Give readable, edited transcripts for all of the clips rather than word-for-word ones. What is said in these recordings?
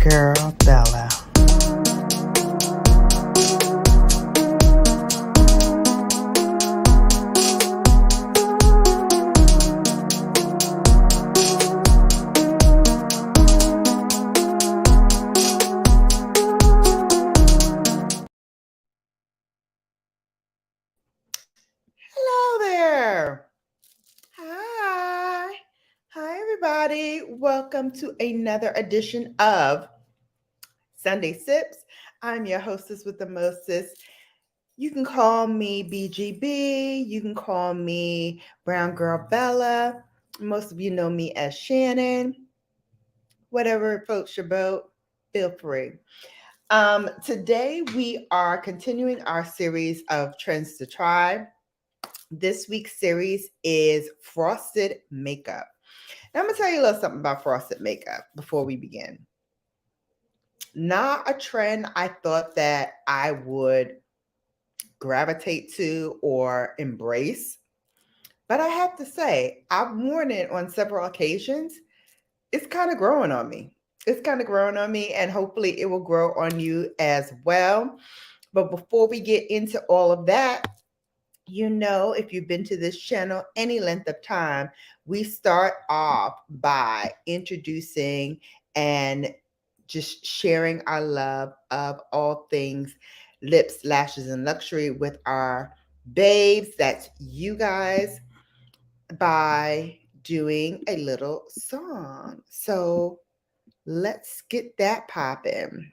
Girl Bella. Hello there. Hi. Hi, everybody. Welcome to another edition of Sunday Sips. I'm your hostess with the mostest. You can call me BGB. You can call me Brown Girl Bella. Most of you know me as Shannon. Whatever floats your boat, feel free. Today we are continuing our series of trends to try. This week's series is frosted makeup. Now I'm gonna tell you a little something about frosted makeup before we begin. Not a trend I thought that I would gravitate to or embrace, but I have to say, I've worn it on several occasions. It's kind of growing on me. And hopefully it will grow on you as well. But before we get into all of that, if you've been to this channel any length of time, we start off by introducing and just sharing our love of all things lips, lashes, and luxury with our babes. That's you guys, by doing a little song. So let's get that popping.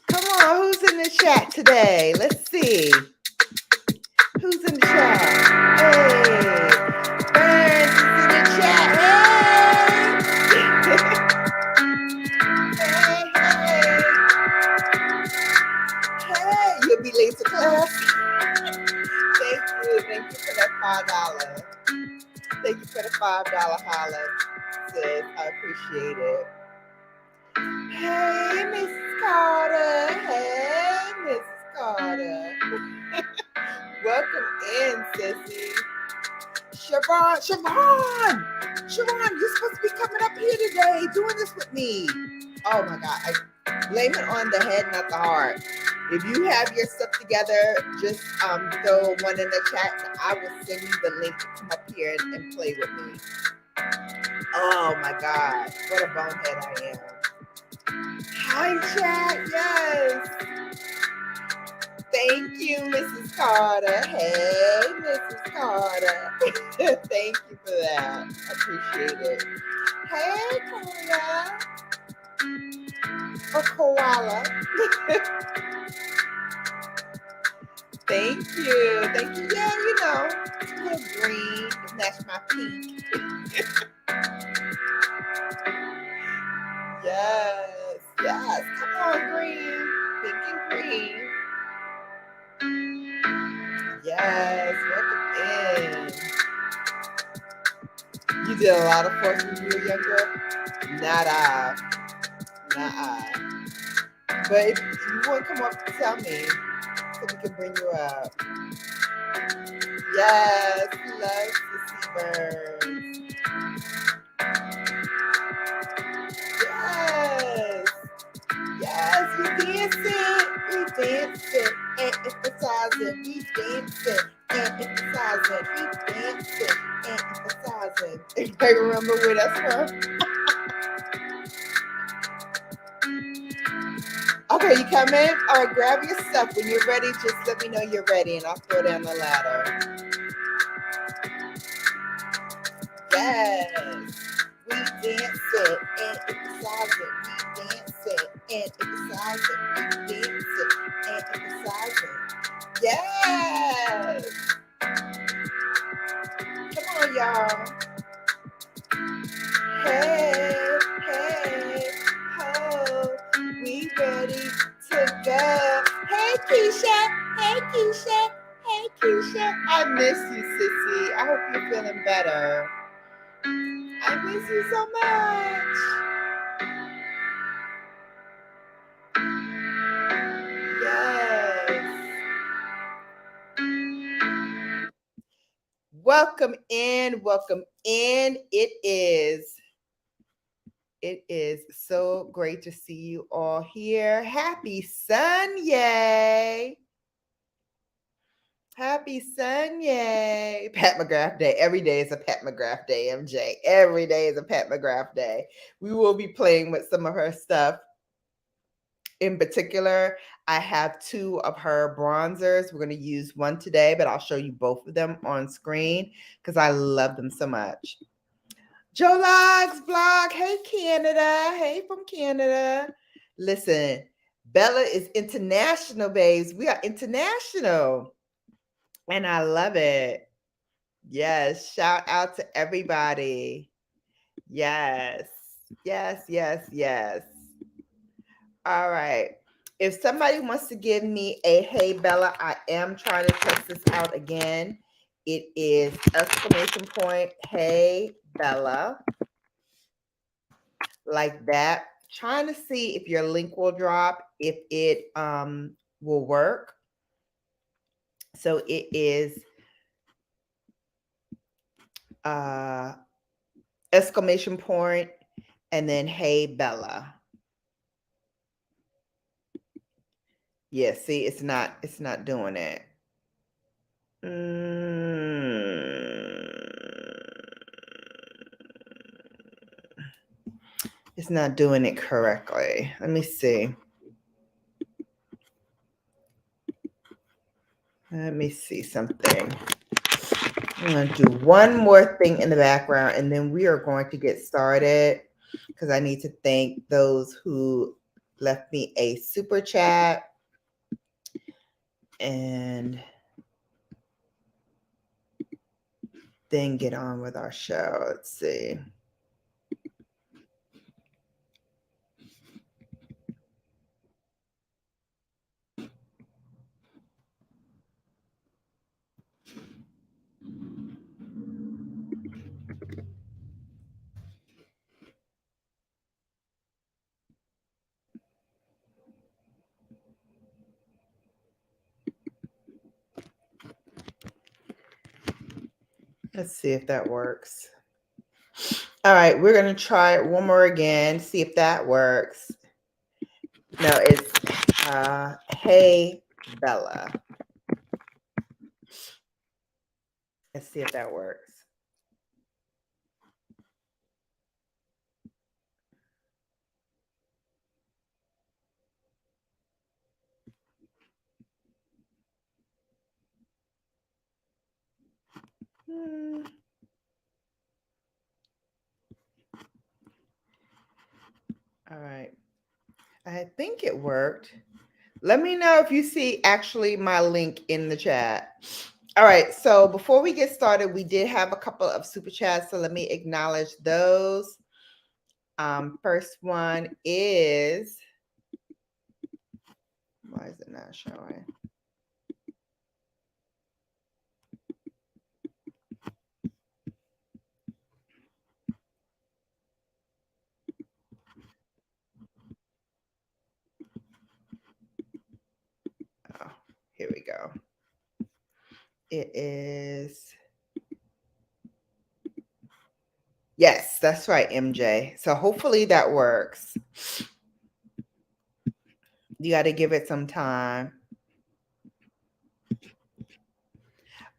Come on, who's in the chat today? Let's see. Who's in the chat? Hey, Burns is in the chat. Hey, you'll be late to class. Thank you for that $5. Thank you for the $5 holler, sis. I appreciate it. Hey, Mrs. Carter. Hey, Mrs. Carter. Welcome in, sissy. Siobhan, you're supposed to be coming up here today, doing this with me. Oh my God, I blame it on the head, not the heart. If you have your stuff together, just throw one in the chat, and I will send you the link to come up here and play with me. Oh my God, what a bonehead I am. Hi, chat. Yes. Thank you, Mrs. Carter. Hey, Mrs. Carter. Thank you for that. I appreciate it. Hey, Koya. Or koala. Thank you. Thank you. Yeah, a little green to match my pink. Yes. Come on, green. Pink and green. Yes. Welcome in. You did a lot of force when you were younger? Not I. But if you want to come up and tell me, so we can bring you up. Yes, love to see birds. Yes, we dancing, and emphasizing. We dancing, and emphasizing. Anybody remember where that's from? Okay, you come in? All right, grab your stuff. When you're ready, just let me know you're ready, and I'll throw down the ladder. Yes. We dancing and emphasizing. We dancing and emphasizing. We dancing and emphasizing. Yes. Come on, y'all. Hey, ho. We ready to go. Hey, Keisha. I miss you, sissy. I hope you're feeling better. I miss you so much. Yes. Welcome in. Welcome in. It is so great to see you all here. Happy Sunday. Happy Sunday. Pat McGrath Day. Every day is a Pat McGrath Day, MJ. Every day is a Pat McGrath Day. We will be playing with some of her stuff. In particular, I have two of her bronzers. We're going to use one today, but I'll show you both of them on screen because I love them so much. Joe Logs blog. Hey, Canada. Hey, from Canada. Listen, Bella is international, babes. We are international. And I love it. Yes. Shout out to everybody. Yes. Yes, yes, yes. All right. If somebody wants to give me a hey, Bella, I am trying to test this out again. It is exclamation point, hey, Bella. Like that. Trying to see if your link will drop, if it will work. So it is exclamation point and then hey, Bella. Yeah, see, it's not doing it. It's not doing it correctly. Let me see. Let me see something. I'm going to do one more thing in the background and then we are going to get started because I need to thank those who left me a super chat and then get on with our show. Let's see. Let's see if that works. All right, we're going to try it one more again, see if that works. No, it's hey, Bella. Let's see if that works. All right. I think it worked. Let me know if you see actually my link in the chat. All right. So before we get started, we did have a couple of super chats. So let me acknowledge those. First one is, why is it not showing? Oh, here we go. It is. Yes, that's right, MJ. So hopefully that works. You got to give it some time.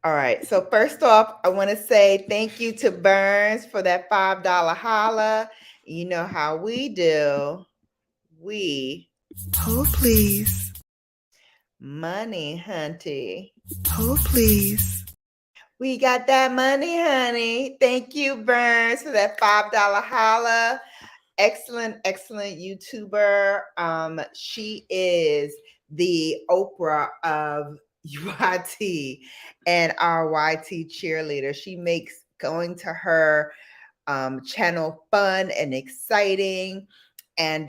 All right. So first off, I want to say thank you to Burns for that $5 holla. You know how we do. We hold please. Money, hunty. Hold please. We got that money, honey. Thank you, Burns, for that $5 holla. Excellent, excellent YouTuber. She is the Oprah of YT and our YT cheerleader. She makes going to her channel fun and exciting. And,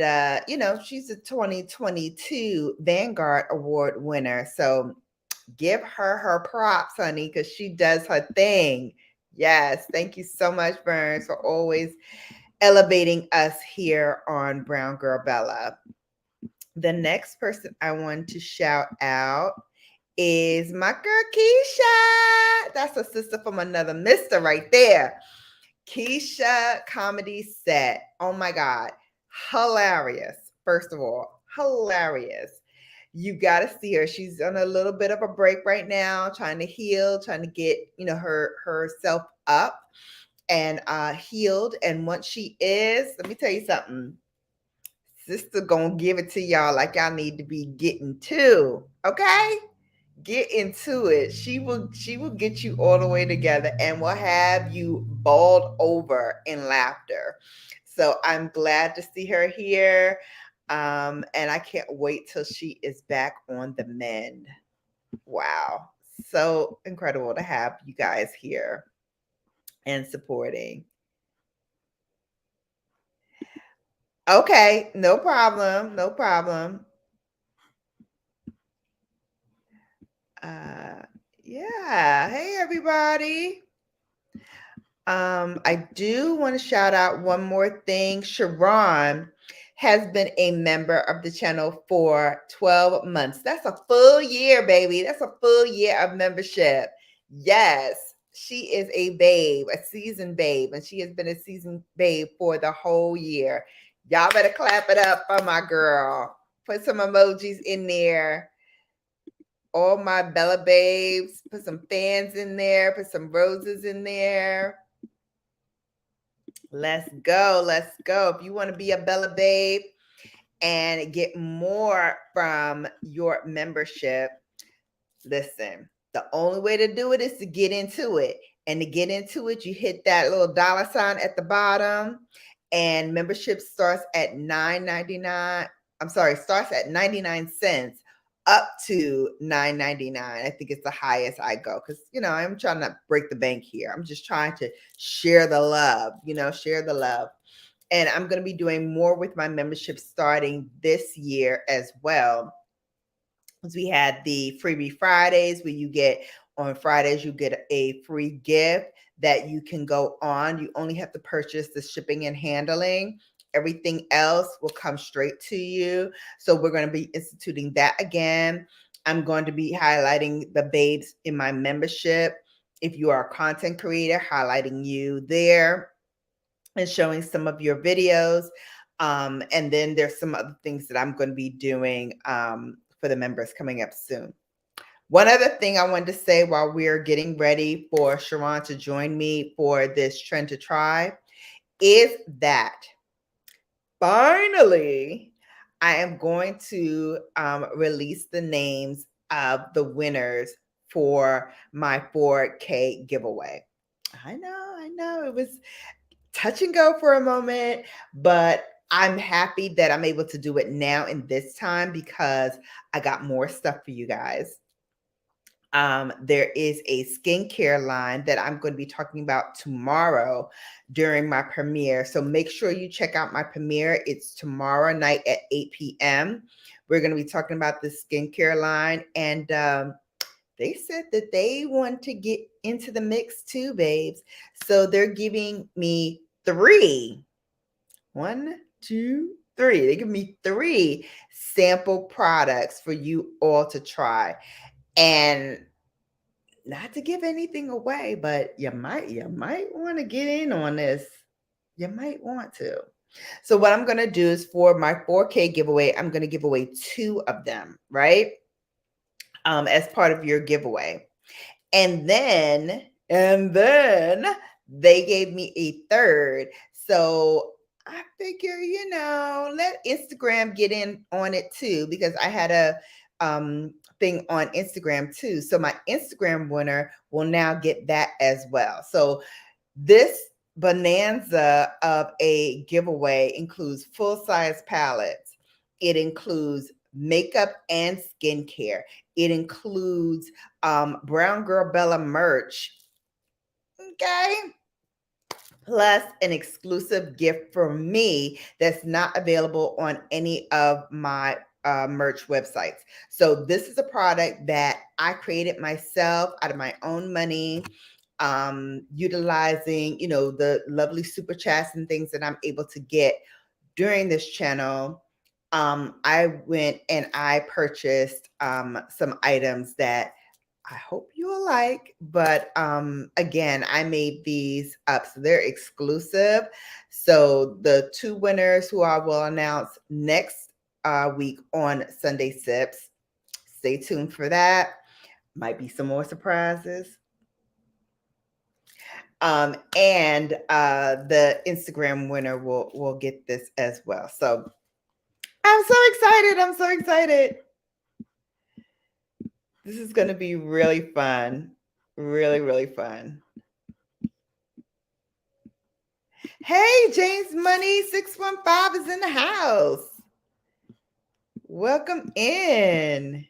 she's a 2022 Vanguard Award winner. So give her props, honey, because she does her thing. Yes. Thank you so much, Burns, for always elevating us here on BrownGirlBella. The next person I want to shout out is my girl Keisha. That's a sister from another mister right there. Keisha comedy set. Oh my God. Hilarious. First of all, hilarious. You got to see her. She's on a little bit of a break right now, trying to heal, trying to get, herself up and healed. And once she is, let me tell you something. Sister gonna give it to y'all like y'all need to be getting to. Okay? Get into it. She will get you all the way together and will have you balled over in laughter. So I'm glad to see her here. And I can't wait till she is back on the mend. Wow. So incredible to have you guys here and supporting. Okay, no problem. No problem. Uh yeah. Hey everybody. I do want to shout out one more thing. Sharon has been a member of the channel for 12 months. That's a full year, baby. That's a full year of membership. Yes, she is a babe, a seasoned babe, and she has been a seasoned babe for the whole year. Y'all better clap it up for my girl. Put some emojis in there. All my Bella babes, put some fans in there, put some roses in there. Let's go. Let's go. If you want to be a Bella babe and get more from your membership, listen, the only way to do it is to get into it. And to get into it, you hit that little dollar sign at the bottom. And membership starts at $9.99. I'm sorry, starts at 99 cents up to $9.99. I think it's the highest I go because, I'm trying to break the bank here. I'm just trying to share the love, share the love. And I'm going to be doing more with my membership starting this year as well. We had the freebie Fridays where on Fridays, you get a free gift that you can go on. You only have to purchase the shipping and handling. Everything else will come straight to you. So we're going to be instituting that again. I'm going to be highlighting the babes in my membership. If you are a content creator, highlighting you there and showing some of your videos. And then there's some other things that I'm going to be doing for the members coming up soon. One other thing I wanted to say while we're getting ready for Sharon to join me for this Trend to Try is that finally I am going to release the names of the winners for my 4K giveaway. I know it was touch and go for a moment, but I'm happy that I'm able to do it now in this time because I got more stuff for you guys. There is a skincare line that I'm going to be talking about tomorrow during my premiere. So make sure you check out my premiere. It's tomorrow night at 8 p.m. We're going to be talking about the skincare line. And they said that they want to get into the mix too, babes. So they're giving me 3. 1, 2, 3. They give me 3 sample products for you all to try. And not to give anything away, but you might want to get in on this. You might want to. So what I'm going to do is for my 4K giveaway, I'm going to give away 2 of them, right? As part of your giveaway. And then they gave me a 3rd. So I figure, let Instagram get in on it too, because I had a thing on Instagram too. So my Instagram winner will now get that as well. So this bonanza of a giveaway includes full-size palettes. It includes makeup and skincare. It includes BrownGirlBella merch. Okay. Plus an exclusive gift from me that's not available on any of my merch websites. So this is a product that I created myself out of my own money, utilizing, the lovely super chats and things that I'm able to get during this channel. I went and I purchased some items that I hope you will like. But again, I made these up. So they're exclusive. So the two winners who I will announce next week on Sunday Sips. Stay tuned for that. Might be some more surprises. And the Instagram winner will get this as well. So I'm so excited. I'm so excited. This is going to be really fun. Really, really fun. Hey, James Money 615 is in the house. Welcome in.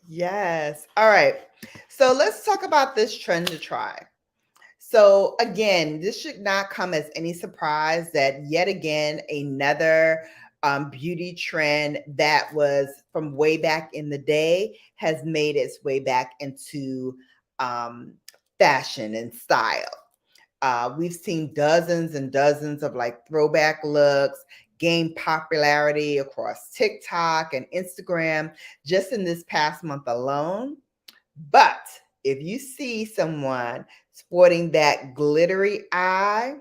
Yes. All right. So let's talk about this trend to try. So again, this should not come as any surprise that yet again, another beauty trend that was from way back in the day has made its way back into fashion and style. We've seen dozens and dozens of like throwback looks gain popularity across TikTok and Instagram just in this past month alone. But if you see someone sporting that glittery eye,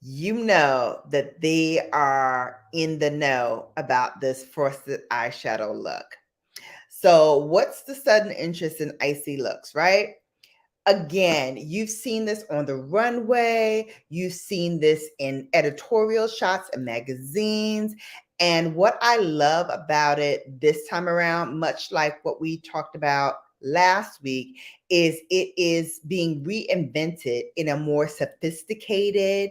you know that they are in the know about this frosted eyeshadow look. So, what's the sudden interest in icy looks, right? Again, you've seen this on the runway, you've seen this in editorial shots and magazines. And what I love about it this time around, much like what we talked about last week, is it is being reinvented in a more sophisticated,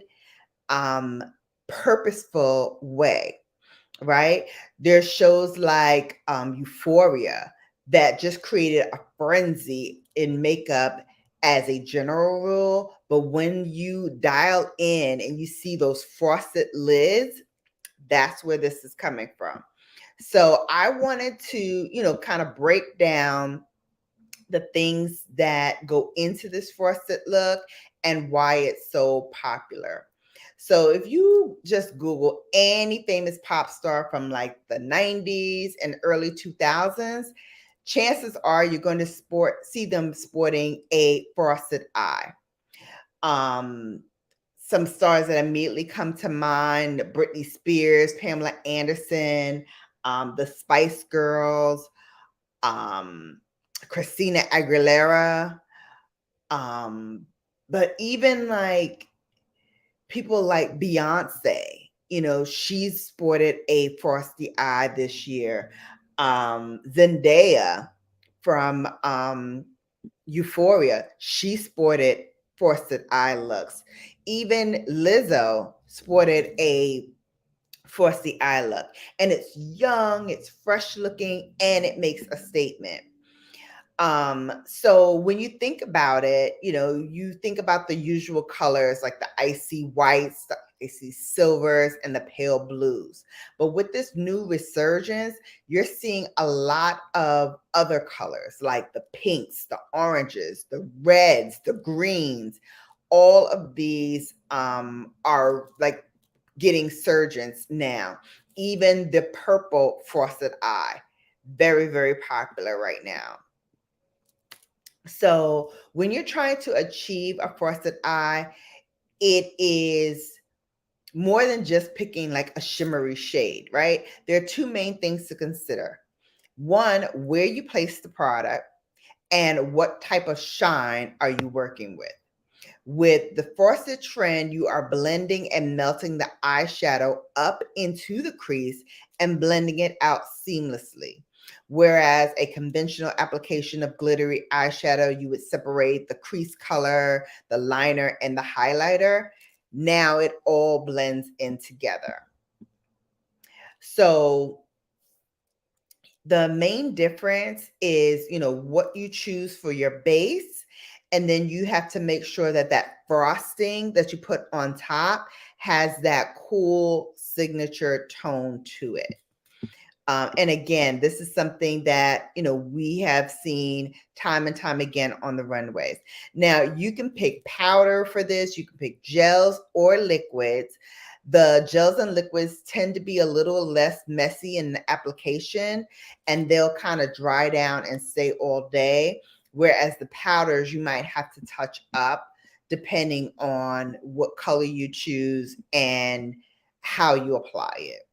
purposeful way, right? There's shows like Euphoria that just created a frenzy in makeup as a general rule. But when you dial in and you see those frosted lids, that's where this is coming from. So I wanted to, kind of break down the things that go into this frosted look and why it's so popular. So if you just Google any famous pop star from like the 90s and early 2000s, chances are you're going to see them sporting a frosted eye. Some stars that immediately come to mind: Britney Spears, Pamela Anderson, the Spice Girls, Christina Aguilera, but even like people like Beyonce, she's sported a frosty eye this year. Zendaya from Euphoria, she sported frosted eye looks. Even Lizzo sported a frosty eye look, and it's young, it's fresh looking, and it makes a statement. So when you think about it, you think about the usual colors like the icy whites, the icy silvers, and the pale blues. But with this new resurgence, you're seeing a lot of other colors like the pinks, the oranges, the reds, the greens. All of these are like getting surgence now. Even the purple frosted eye, very, very popular right now. So when you're trying to achieve a frosted eye, it is more than just picking like a shimmery shade, right? There are two main things to consider. One, where you place the product, and what type of shine are you working with. With the frosted trend, you are blending and melting the eyeshadow up into the crease and blending it out seamlessly. Whereas a conventional application of glittery eyeshadow, you would separate the crease color, the liner, and the highlighter. Now it all blends in together. So the main difference is, what you choose for your base. And then you have to make sure that that frosting that you put on top has that cool signature tone to it. And again, this is something that, we have seen time and time again on the runways. Now, you can pick powder for this. You can pick gels or liquids. The gels and liquids tend to be a little less messy in the application, and they'll kind of dry down and stay all day. Whereas the powders, you might have to touch up depending on what color you choose and how you apply it.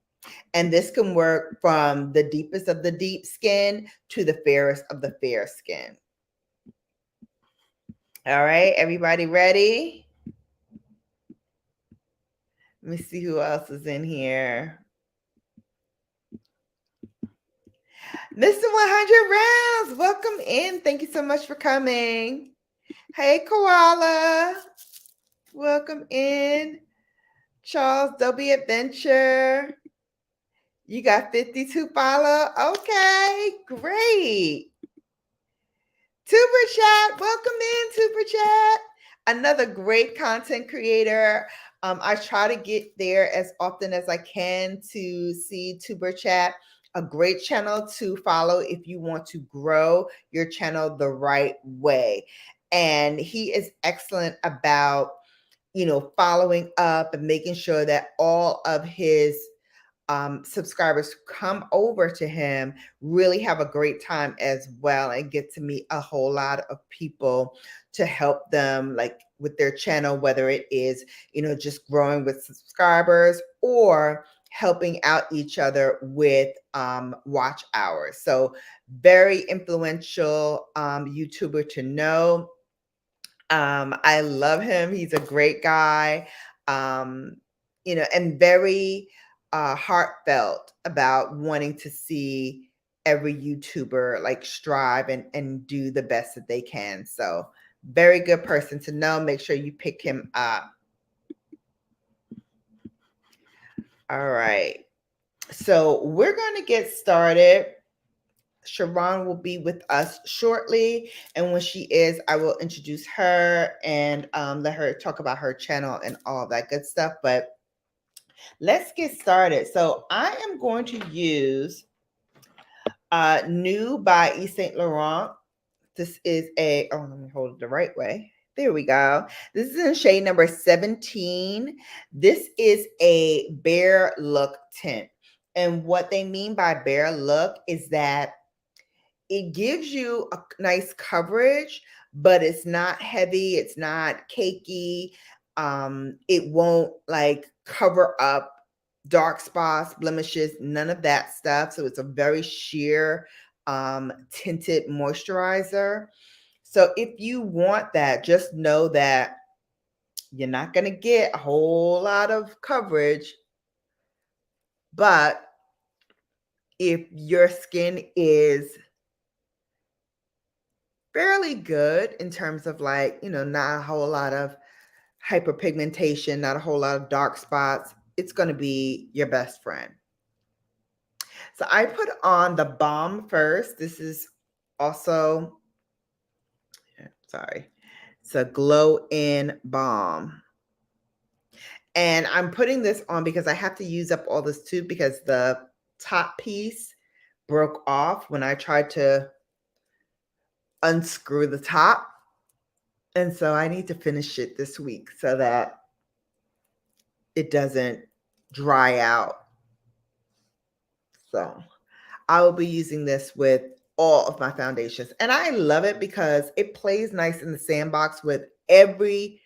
And this can work from the deepest of the deep skin to the fairest of the fair skin. All right, everybody ready? Let me see who else is in here. Mr. 100 Rounds, welcome in. Thank you so much for coming. Hey, Koala. Welcome in. Charles W. Adventure. You got 52 follow. Okay, great. Tuber Chat, welcome in, Tuber Chat. Another great content creator. I try to get there as often as I can to see Tuber Chat, a great channel to follow if you want to grow your channel the right way. And he is excellent about, following up and making sure that all of his subscribers who come over to him really have a great time as well and get to meet a whole lot of people to help them like with their channel, whether it is, just growing with subscribers or helping out each other with watch hours. So very influential YouTuber to know. I love him. He's a great guy, and very heartfelt about wanting to see every YouTuber like strive and do the best that they can. So very good person to know. Make sure you pick him up. All right. So we're going to get started. Sharon will be with us shortly. And when she is, I will introduce her and let her talk about her channel and all that good stuff. But let's get started. So I am going to use New by Yves Saint Laurent. This is let me hold it the right way. There we go. This is in shade number 17. This is a bare look tint. And what they mean by bare look is that it gives you a nice coverage, but it's not heavy. It's not cakey. It won't like cover up dark spots, blemishes, none of that stuff. So it's a very sheer tinted moisturizer. So if you want that, just know that you're not going to get a whole lot of coverage. But if your skin is fairly good in terms of like, not a whole lot of hyperpigmentation, not a whole lot of dark spots, it's going to be your best friend. So I put on the balm first. This is also, it's a glow in balm. And I'm putting this on because I have to use up all this tube because the top piece broke off when I tried to unscrew the top. And so I need to finish it this week so that it doesn't dry out. So I will be using this with all of my foundations. And I love it because it plays nice in the sandbox with every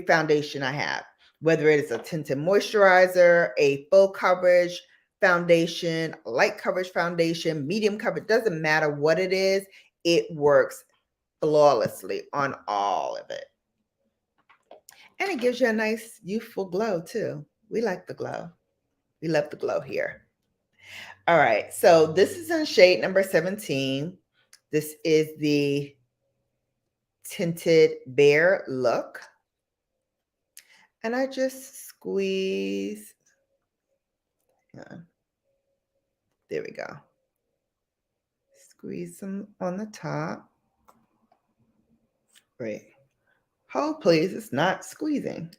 foundation I have, whether it is a tinted moisturizer, a full coverage foundation, light coverage foundation, medium coverage, doesn't matter what it is, it works flawlessly on all of it. And it gives you a nice youthful glow too. We like the glow. We love the glow here. All right, so this is in shade number 17. This is the tinted bare look. And I just squeeze. There we go. Squeeze them on the top. Great. Hold, please. It's not squeezing.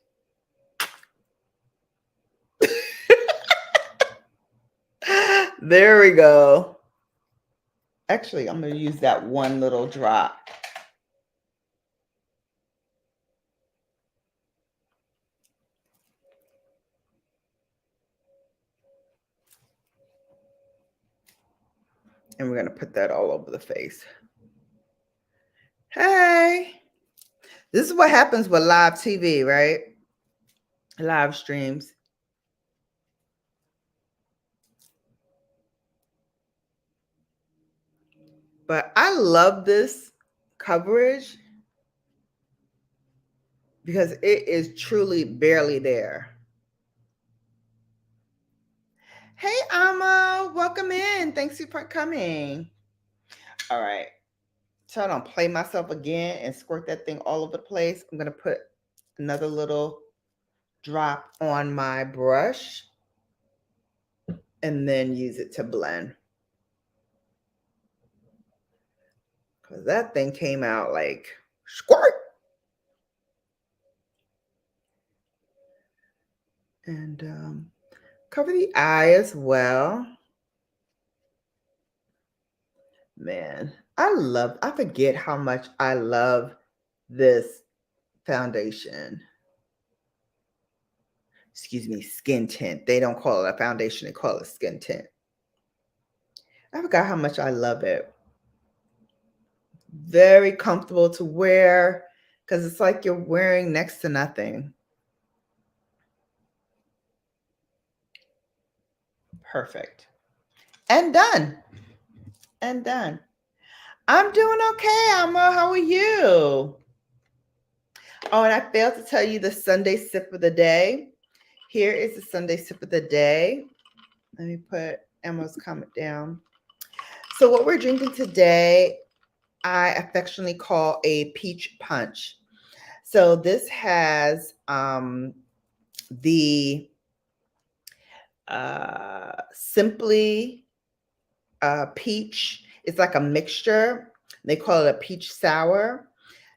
There we go. Actually, I'm going to use that one little drop. And we're going to put that all over the face. Hey, this is what happens with live TV, right? Live streams. But I love this coverage because it is truly barely there. Hey, Amma, welcome in. Thanks for coming. All right. So I don't play myself again and squirt that thing all over the place. I'm going to put another little drop on my brush and then use it to blend. Because that thing came out like squirt. And cover the eye as well. Man, I forget how much I love this foundation. Excuse me, skin tint. They don't call it a foundation, they call it skin tint. I forgot how much I love it. Very comfortable to wear because it's like you're wearing next to nothing. Perfect. And done. And done. I'm doing okay, Amma. How are you? Oh, and I failed to tell you the Sunday sip of the day. Here is the Sunday sip of the day. Let me put Emma's comment down. So what we're drinking today, I affectionately call a peach punch. So this has the simply peach. It's like a mixture. They call it a peach sour.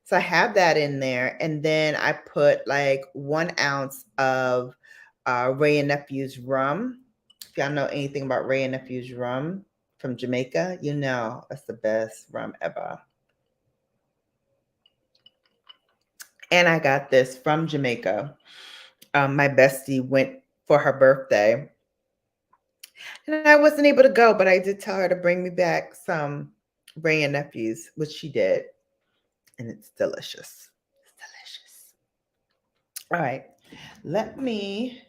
So I have that in there. And then I put like 1 ounce of Ray and Nephew's rum. If y'all know anything about Ray and Nephew's rum from Jamaica, you know that's the best rum ever. And I got this from Jamaica. My bestie went for her birthday. And I wasn't able to go, but I did tell her to bring me back some Ray and Nephew's, which she did. And it's delicious. It's delicious. All right. Let me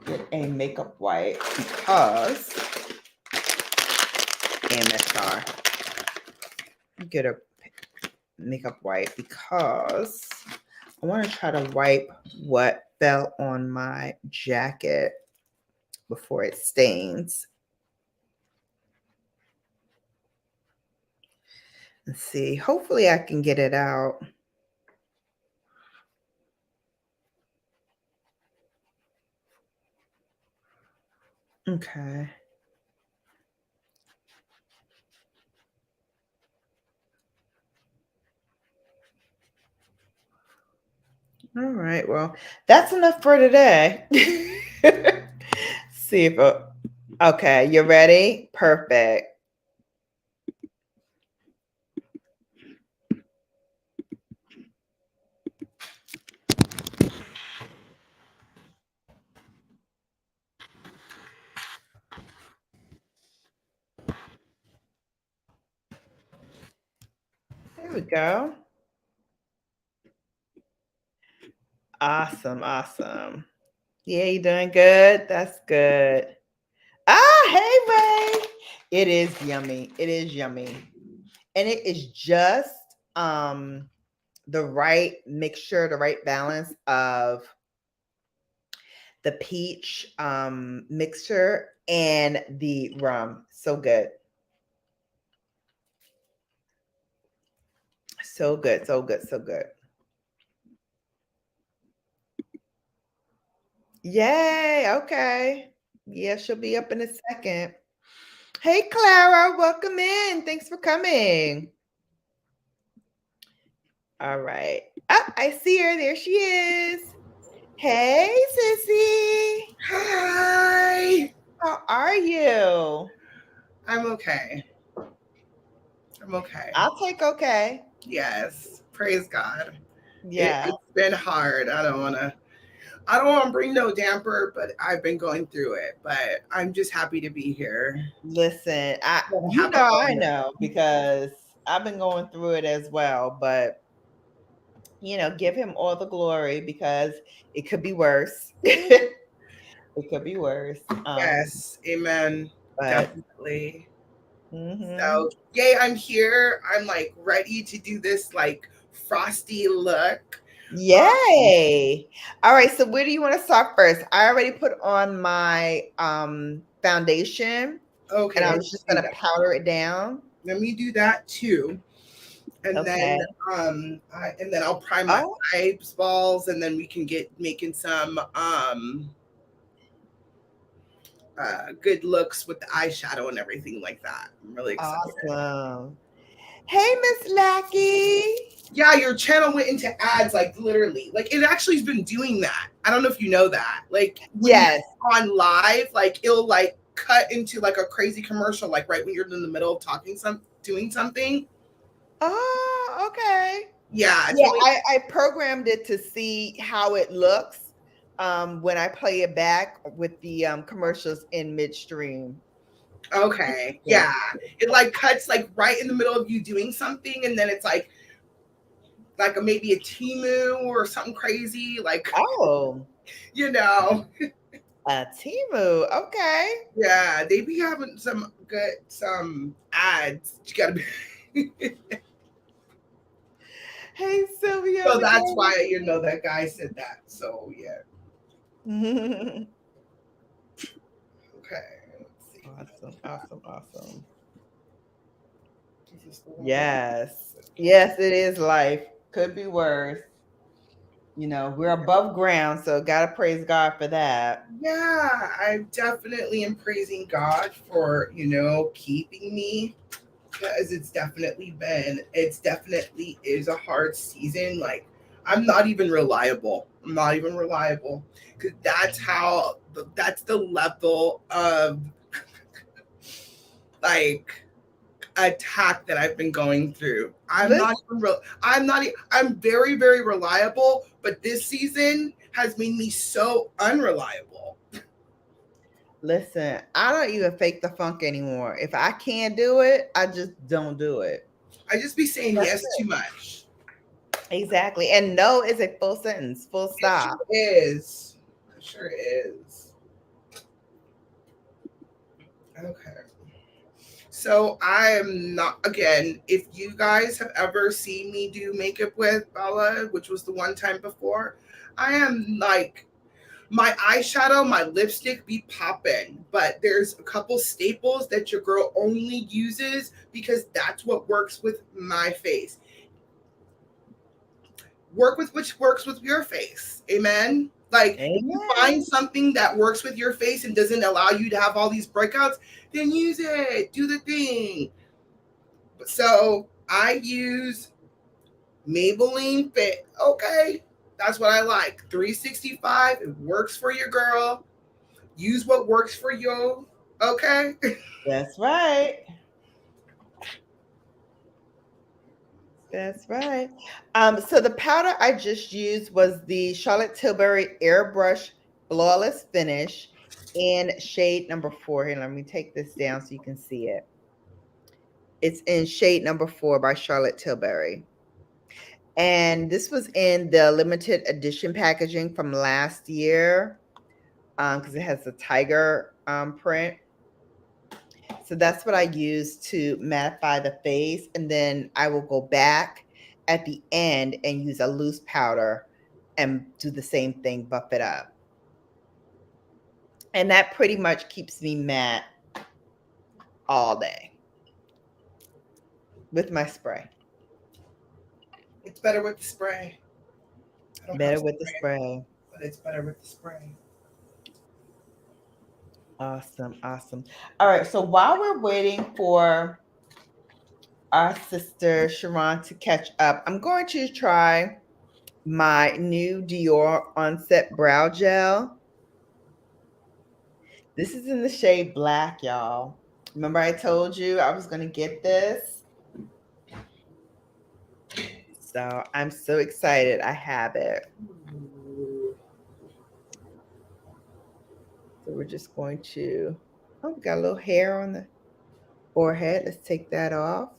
get a makeup wipe because MSR. Get a makeup wipe because I want to try to wipe what fell on my jacket before it stains. Let's see. Hopefully I can get it out. Okay. All right. Well, that's enough for today. See if okay, you ready? Perfect. There we go. Awesome, awesome. Yeah, you doing good? That's good. Ah, hey Ray. It is yummy. It is yummy. And it is just the right mixture, the right balance of the peach mixture and the rum. So good. So good, so good, so good. Yay. Okay. Yeah, she'll be up in a second. Hey, Clara, welcome in. Thanks for coming. All right. Oh, I see her. There she is. Hey, sissy. Hi. How are you? I'm okay. I'm okay. I'll take okay. Yes. Praise God. Yeah. It's been hard. I don't want to I don't want to bring no damper, but I've been going through it. But I'm just happy to be here. Listen, Have a I moment. know because I've been going through it as well, but give him all the glory because it could be worse. It could be worse. Yes, amen. But Definitely. mhm. So, yay, I'm here. I'm like ready to do this like frosty look. Yay. All right, so where do you want to start first? I already put on my foundation and Okay, I was let's just do gonna that. powder it down. Let me do that too. And then Okay. I'll prime my Oh, eyeballs and then we can get making some good looks with the eyeshadow and everything like that. I'm really excited. awesome. Hey, Miss Lackey. Yeah, your channel went into ads like literally. Like it actually's been doing that. I don't know if you know that. Like when Yes. you're on live, like it'll like cut into like a crazy commercial, like right when you're in the middle of doing something. Oh, okay. Yeah, it's Yeah, really I programmed it to see how it looks when I play it back with the commercials in midstream. okay. Yeah. Yeah. It like cuts like right in the middle of you doing something and then it's like maybe a Timu or something crazy, like Oh, you know. Timu. Okay. Yeah, they be having some ads. You gotta be Hey, Sylvia so the that's girl. why that guy said that. So yeah. Okay. Let's see. Awesome, awesome, awesome. Is this the one? Yes. Yes, it is life. Could be worse. We're above ground, so gotta praise God for that. Yeah, I definitely am praising God for, keeping me because it's definitely is a hard season. Like, I'm not even reliable. I'm not even reliable because that's the level of like attack that I've been going through. Listen, I'm very, very reliable, but this season has made me so unreliable. listen, I don't even fake the funk anymore. If I can't do it, I just don't do it. I just be saying That's yes too much. it. Exactly. And no is a full sentence, full It stop. sure is. It sure is. Okay. So I am not again. If you guys have ever seen me do makeup with Bella, which was the one time before, I am like my eyeshadow, my lipstick be popping, but there's a couple staples that your girl only uses because that's what works with my face. Work with which works with your face. Amen. Like if you find Amen. something that works with your face and doesn't allow you to have all these breakouts, then use it. Do the thing. So I use Maybelline Fit. Okay. That's what I like. 365. It works for your girl. Use what works for you. Okay. That's right. That's right. So the powder I just used was the Charlotte Tilbury Airbrush Flawless Finish in shade number 4. Here, let me take this down so you can see it. It's in shade number 4 by Charlotte Tilbury. And this was in the limited edition packaging from last year because it has the tiger print. So that's what I use to mattify the face. And then I will go back at the end and use a loose powder and do the same thing, buff it up. And that pretty much keeps me matte all day with my spray. It's better with the spray. I don't have Better with the spray, spray. but it's better with the spray. Awesome. Awesome. All right. So while we're waiting for our sister Sharon to catch up, I'm going to try my new Dior Onset Brow Gel. This is in the shade black, y'all. Remember I told you I was going to get this? So I'm so excited I have it. So we're just going to, oh, we got a little hair on the forehead. Let's take that off.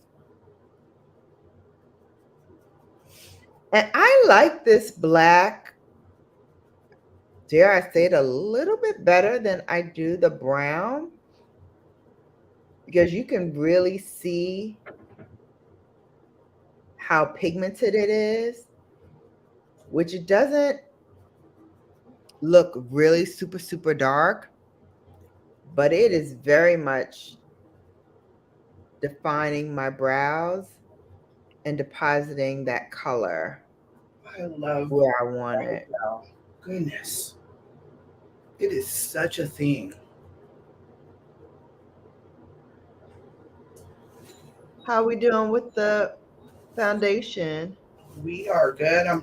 And I like this black, dare I say it, a little bit better than I do the brown, because you can really see how pigmented it is, which it doesn't look really super, super dark, but it is very much defining my brows and depositing that color I love where I want it. eyeshadow. Goodness, it is such a thing. How we doing with the foundation? We are good. I'm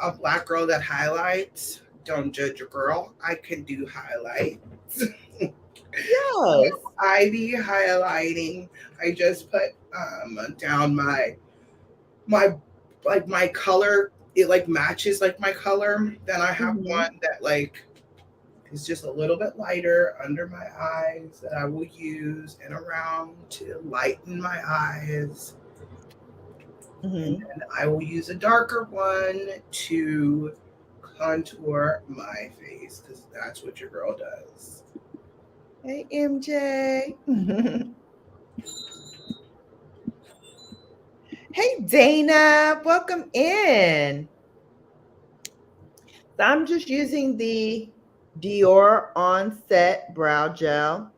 a black girl that highlights. Don't judge a girl. I can do highlights. Yes. I be highlighting. I just put down my like my color. It like matches like my color. Then I have Hmm. one that like is just a little bit lighter under my eyes that I will use and around to lighten my eyes. And Hmm. then I will use a darker one to contour my face because that's what your girl does. Hey, MJ. Hey, Dana. Welcome in. So I'm just using the Dior On-Set Brow Gel.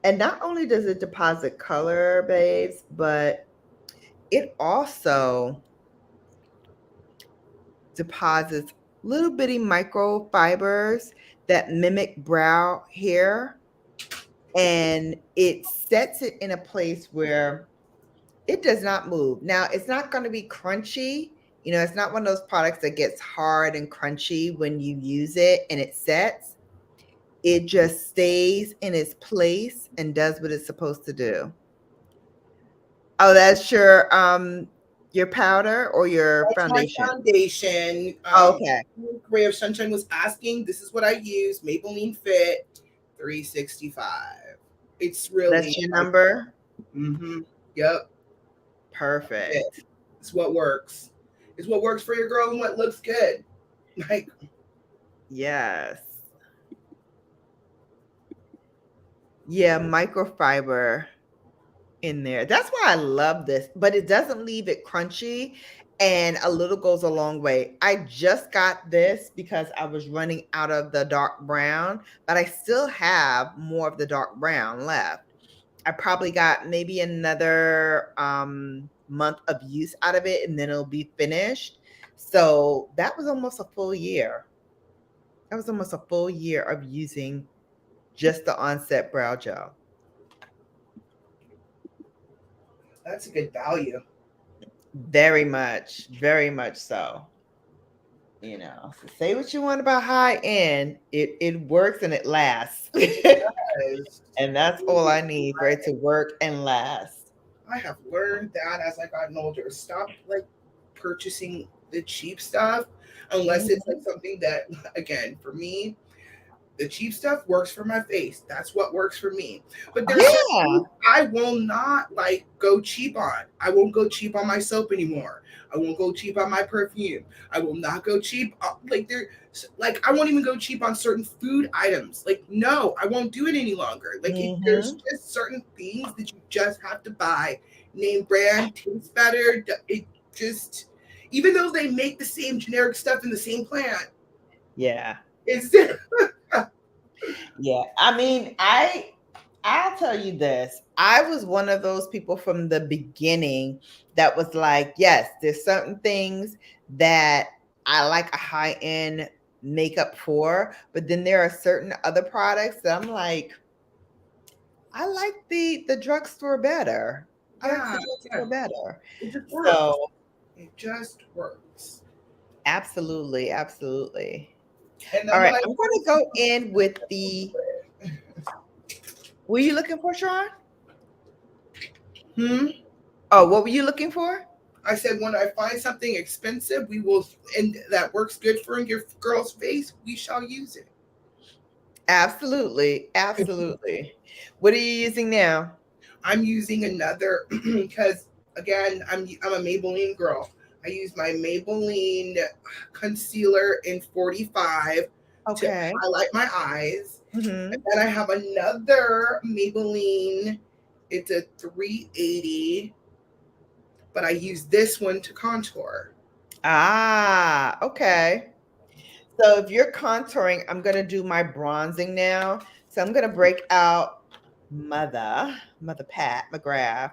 And not only does it deposit color, babes, but it also deposits little bitty microfibers that mimic brow hair. And it sets it in a place where it does not move. Now, it's not going to be crunchy. You know, it's not one of those products that gets hard and crunchy when you use it and it sets. It just stays in its place and does what it's supposed to do. Oh, that's your powder or your That's my foundation? foundation. Okay. Ray of Sunshine was asking. This is what I use. Maybelline Fit 365. It's That's really your like, number? yep. It. Perfect. It's what works. It's what works for your girl and what looks good. Like, Yes. Yeah, microfiber in there. That's why I love this, but it doesn't leave it crunchy, and a little goes a long way. I just got this because I was running out of the dark brown, but I still have more of the dark brown left. I probably got maybe another month of use out of it and then it'll be finished. So that was almost a full year. That was almost a full year of using just the Onset Brow Gel. that's a good value. Very much so. You know, so say what you want about high end, it works and it lasts. Because And that's all I need for it to work and last. I have learned that as I gotten older. Stop like purchasing the cheap stuff unless it's like Mhm. something that, again, for me, the cheap stuff works for my face. That's what works for me. But there's certain Yeah. things I will not like go cheap on. I won't go cheap on my soap anymore. I won't go cheap on my perfume. I will not go cheap like there like I won't even go cheap on certain food items. Like no, I won't do it any longer. Like there's Hmm. just certain things that you just have to buy. Name brand, tastes better. It just even though they make the same generic stuff in the same plant, Yeah. it's Yeah. I mean, I'll tell you this. I was one of those people from the beginning that was like, yes, there's certain things that I like a high-end makeup for, but then there are certain other products that I'm like, I like the drugstore better. I like yeah, the yeah. drugstore better. It just works. So, It just works. absolutely, absolutely. And All then right, when I I'm going to go in with the, were you looking for, Sean? hmm, Oh, what were you looking for? I said, when I find something expensive, we will, and that works good for your girl's face, we shall use it. Absolutely. Absolutely. What are you using now? I'm using another because again, I'm a Maybelline girl. I use my Maybelline concealer in 45 to Okay. highlight my eyes. And Hmm. then I have another Maybelline. It's a 380, but I use this one to contour. Ah, okay. So if you're contouring, I'm going to do my bronzing now. So I'm going to break out Mother Pat McGrath.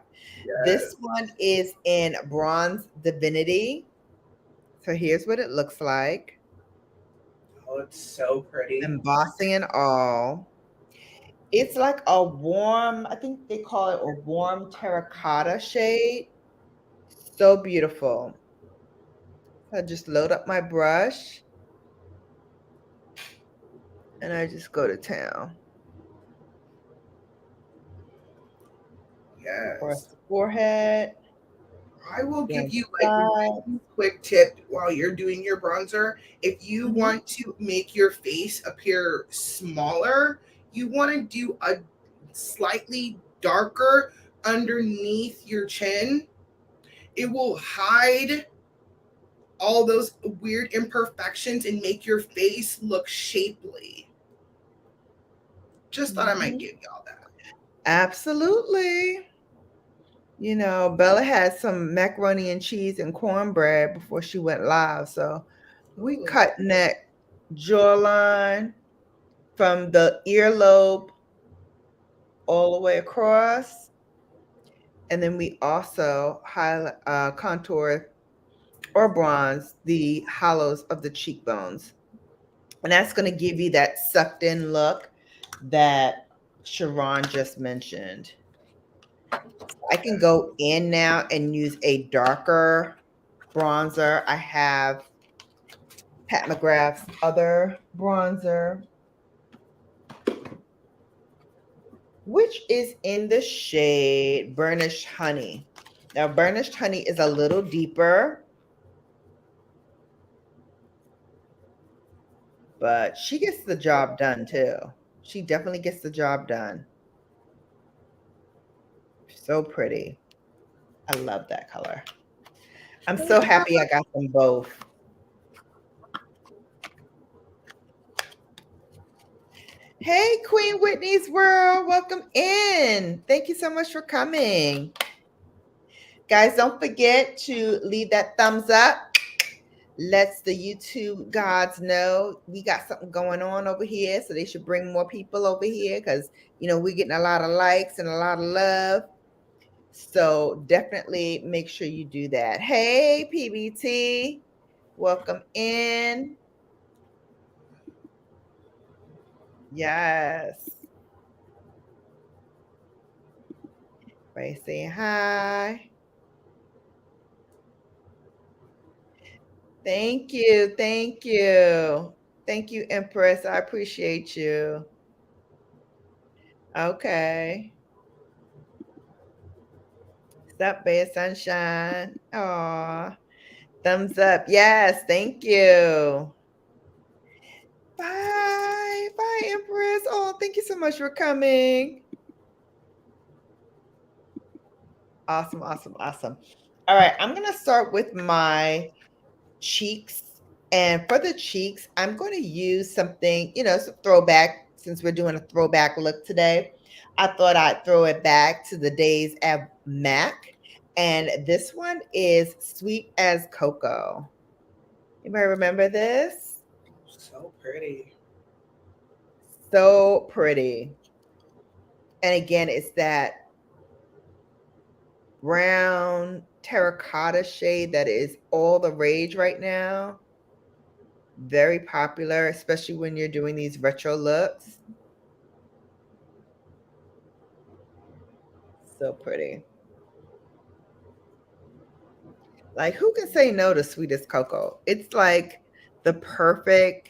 This Yes. one is in Bronze Divinity. So here's what it looks like. Oh, it's so pretty. Embossing and all. It's like a warm, I think they call it a warm terracotta shade. So beautiful. So I just load up my brush and I just go to town. Across Yes. the forehead, I will down give the you like a side. really quick tip while you're doing your bronzer. If you Mhm. want to make your face appear smaller, you want to do a slightly darker underneath your chin. It will hide all those weird imperfections and make your face look shapely. Just thought I might Mhm. give y'all that. Absolutely. You know, Bella had some macaroni and cheese and cornbread before she went live. So we Ooh, cutting that jawline from the earlobe all the way across. And then we also highlight, contour or bronze the hollows of the cheekbones. And that's going to give you that sucked in look that Sharon just mentioned. I can go in now and use a darker bronzer. I have Pat McGrath's other bronzer, which is in the shade Burnished Honey. Now, Burnished Honey is a little deeper, but she gets the job done too. She definitely gets the job done. So pretty. I love that color. I'm so happy I got them both. Hey, Queen Whitney's World, welcome in. Thank you so much for coming. Guys, don't forget to leave that thumbs up. Lets the YouTube gods know we got something going on over here. So they should bring more people over here because, you know, we're getting a lot of likes and a lot of love. So definitely make sure you do that. Hey, PBT, welcome in. Yes. By saying hi. Thank you. Thank you. Thank you, Empress. I appreciate you. Okay. Sup, Bear Sunshine. Aw. Thumbs up. Yes. Thank you. Bye. Bye, Empress. Oh, thank you so much for coming. Awesome. Awesome. Awesome. All right. I'm going to start with my cheeks. And for the cheeks, I'm going to use something, you know, it's a throwback since we're doing a throwback look today. I thought I'd throw it back to the days of MAC. And this one is Sweet as Cocoa. Anybody remember this? so pretty. So pretty. And again, it's that brown terracotta shade that is all the rage right now. Very popular, especially when you're doing these retro looks. So pretty. Like, who can say no to Sweetest Cocoa? It's like the perfect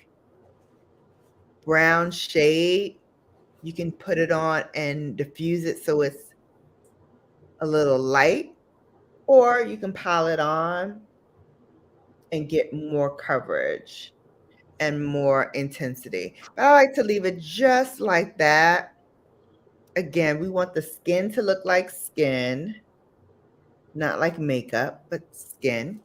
brown shade. You can put it on and diffuse it so it's a little light, or you can pile it on and get more coverage and more intensity. But I like to leave it just like that. Again, we want the skin to look like skin, not like makeup, but skin.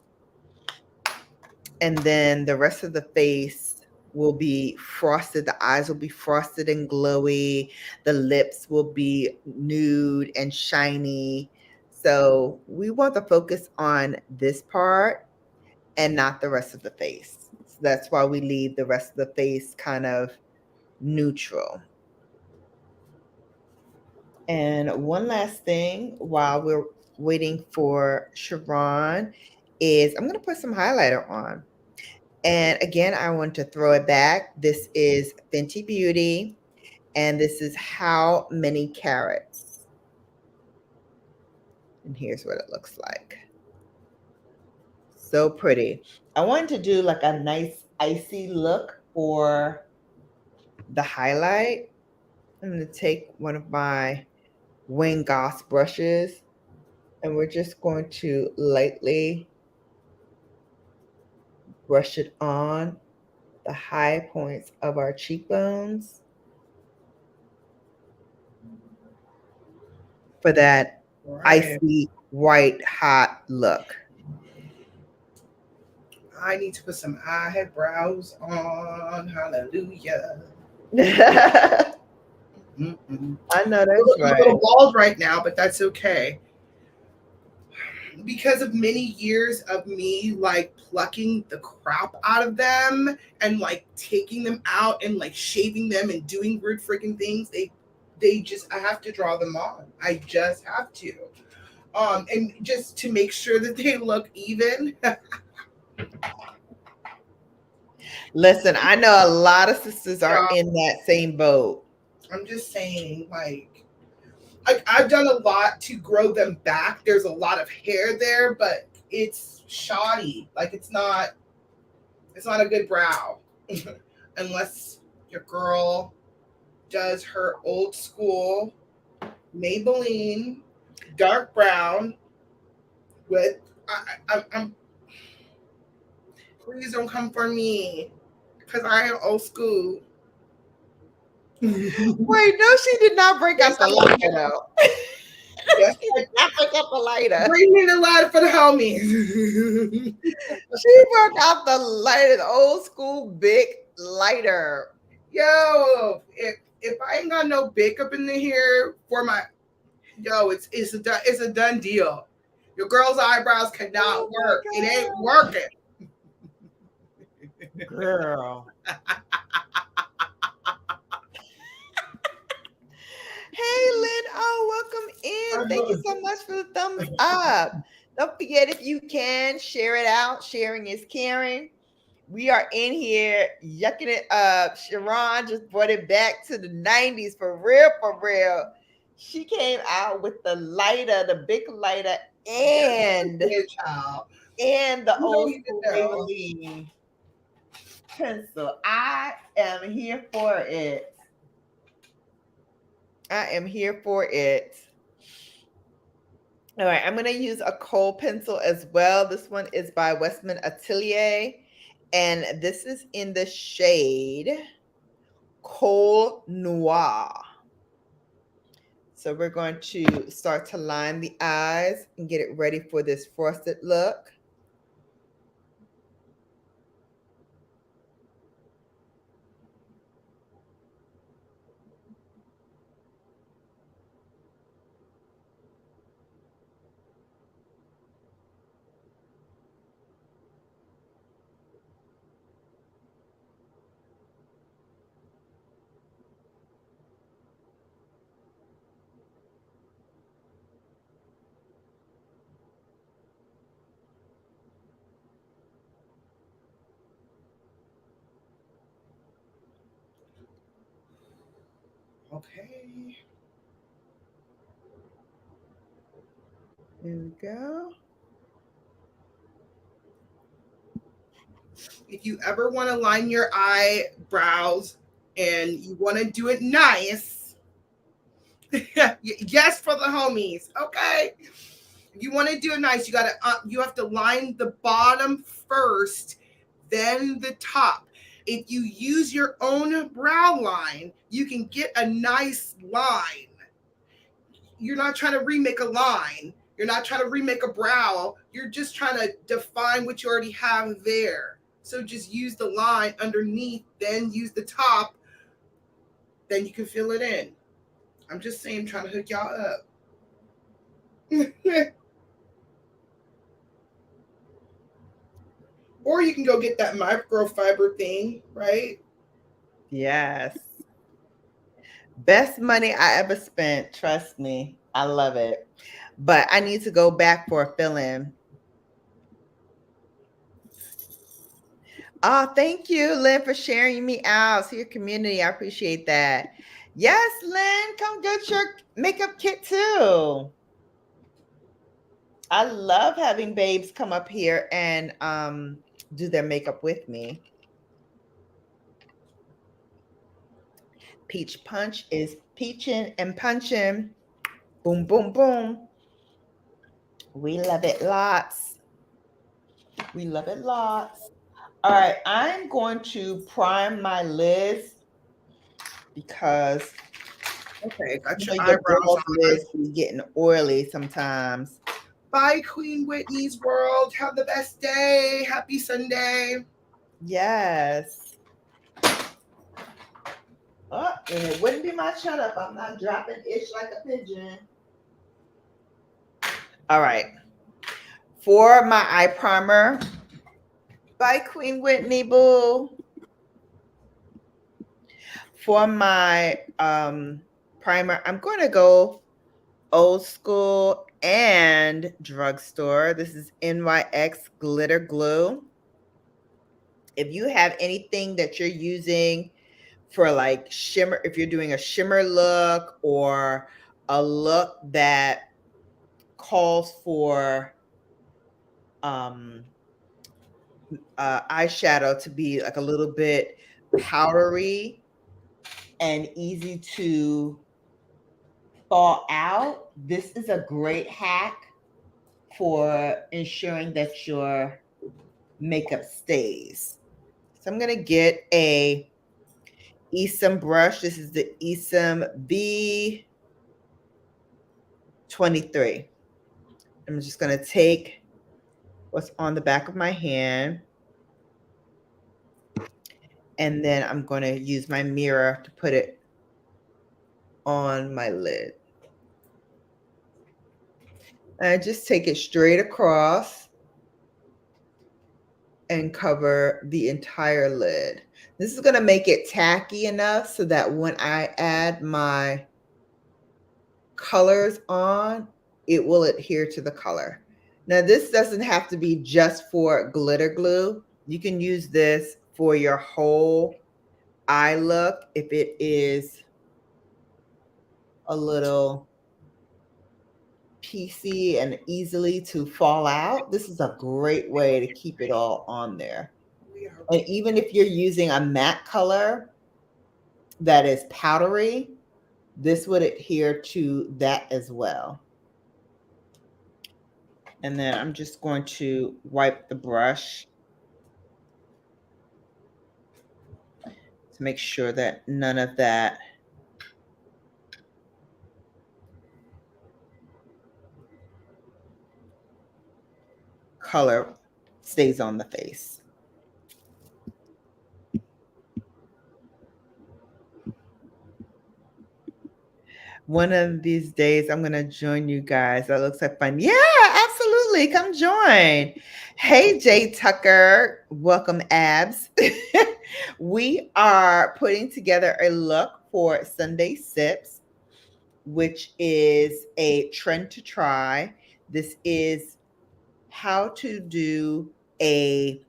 And then the rest of the face will be frosted. The eyes will be frosted and glowy. The lips will be nude and shiny. So we want to focus on this part and not the rest of the face. So that's why we leave the rest of the face kind of neutral. And one last thing while we're waiting for Sharon is I'm going to put some highlighter on. And again, I want to throw it back. This is Fenty Beauty, and this is How Many Carats. And here's what it looks like. So pretty. I wanted to do like a nice icy look for the highlight. I'm going to take one of my Wayne Goss brushes, and we're just going to lightly brush it on the high points of our cheekbones for that icy white hot look. I need to put some eyebrows on. Hallelujah. I know that's I'm a right. little bald right now, but that's okay. Because of many years of me like plucking the crap out of them and like taking them out and like shaving them and doing weird freaking things, they just I have to draw them on. I just have to. And just to make sure that they look even. Listen, I know a lot of sisters are in that same boat. I'm just saying, like, I've done a lot to grow them back. There's a lot of hair there, but it's shoddy. Like it's not a good brow. Unless your girl does her old school Maybelline dark brown with I'm please don't come for me because I am old school. Wait, no, she did not break out the lighter though. Yes, She did not break out the lighter. bring me the lighter for the homies. She broke out the lighter, the old school big lighter. Yo, if I ain't got no Bic up in the here for my it's a done deal. Your girl's eyebrows cannot work. It ain't working. Girl. Hey, Lynn. Oh, welcome in. Thank you so much for the thumbs up. Don't forget, if you can, share it out. Sharing is caring. We are in here yucking it up. Sharon just brought it back to the 90s for real, for real. She came out with the lighter, the big lighter, and the old school Maybelline pencil. I am here for it. I am here for it. All right, I'm going to use a kohl pencil as well. This one is by Westman Atelier, and this is in the shade Kohl Noir. So we're going to start to line the eyes and get it ready for this frosted look. Okay. There we go. If you ever want to line your eyebrows and you want to do it nice, yes, for the homies, okay? If you want to do it nice, you have to line the bottom first, then the top. If you use your own brow line, you can get a nice line. You're not trying to remake a line. You're not trying to remake a brow. You're just trying to define what you already have there. So just use the line underneath, then use the top, then you can fill it in. I'm just saying, trying to hook y'all up. Or you can go get that microfiber thing, right? Yes. Best money I ever spent. Trust me. I love it. But I need to go back for a fill in. Oh, thank you, Lynn, for sharing me out to your community. I appreciate that. Yes, Lynn, come get your makeup kit too. I love having babes come up here and do their makeup with me. Peach Punch is peaching and punching. Boom, boom, boom. We love it lots. We love it lots. All right, I'm going to prime my lids because Okay, got your your eyebrows girls' on. lids be getting oily sometimes. Bye, Queen Whitney's World. Have the best day. Happy Sunday. Yes. Oh, and it wouldn't be my shut up. I'm not dropping itch like a pigeon. All right. For my eye primer, by Queen Whitney Boo. For my primer, I'm going to go old school and drugstore. This is NYX Glitter Glue. If you have anything that you're using for like shimmer, if you're doing a shimmer look or a look that calls for um eyeshadow to be like a little bit powdery and easy to thaw out, this is a great hack for ensuring that your makeup stays. So I'm going to get a Esom brush. This is the Esom B23. I'm just going to take what's on the back of my hand, and then I'm going to use my mirror to put it on my lid. And I just take it straight across and cover the entire lid. This is going to make it tacky enough so that when I add my colors on, it will adhere to the color. Now, this doesn't have to be just for glitter glue. You can use this for your whole eye look if it is a little piecey and easily to fall out. This is a great way to keep it all on there. And even if you're using a matte color that is powdery, this would adhere to that as well. And then I'm just going to wipe the brush to make sure that none of that color stays on the face. One of these days, I'm going to join you guys. That looks like fun. Yeah, absolutely. Come join. Hey, Jay Tucker. Welcome, Abs. We are putting together a look for Sunday Sips, which is a trend to try. This is how to do a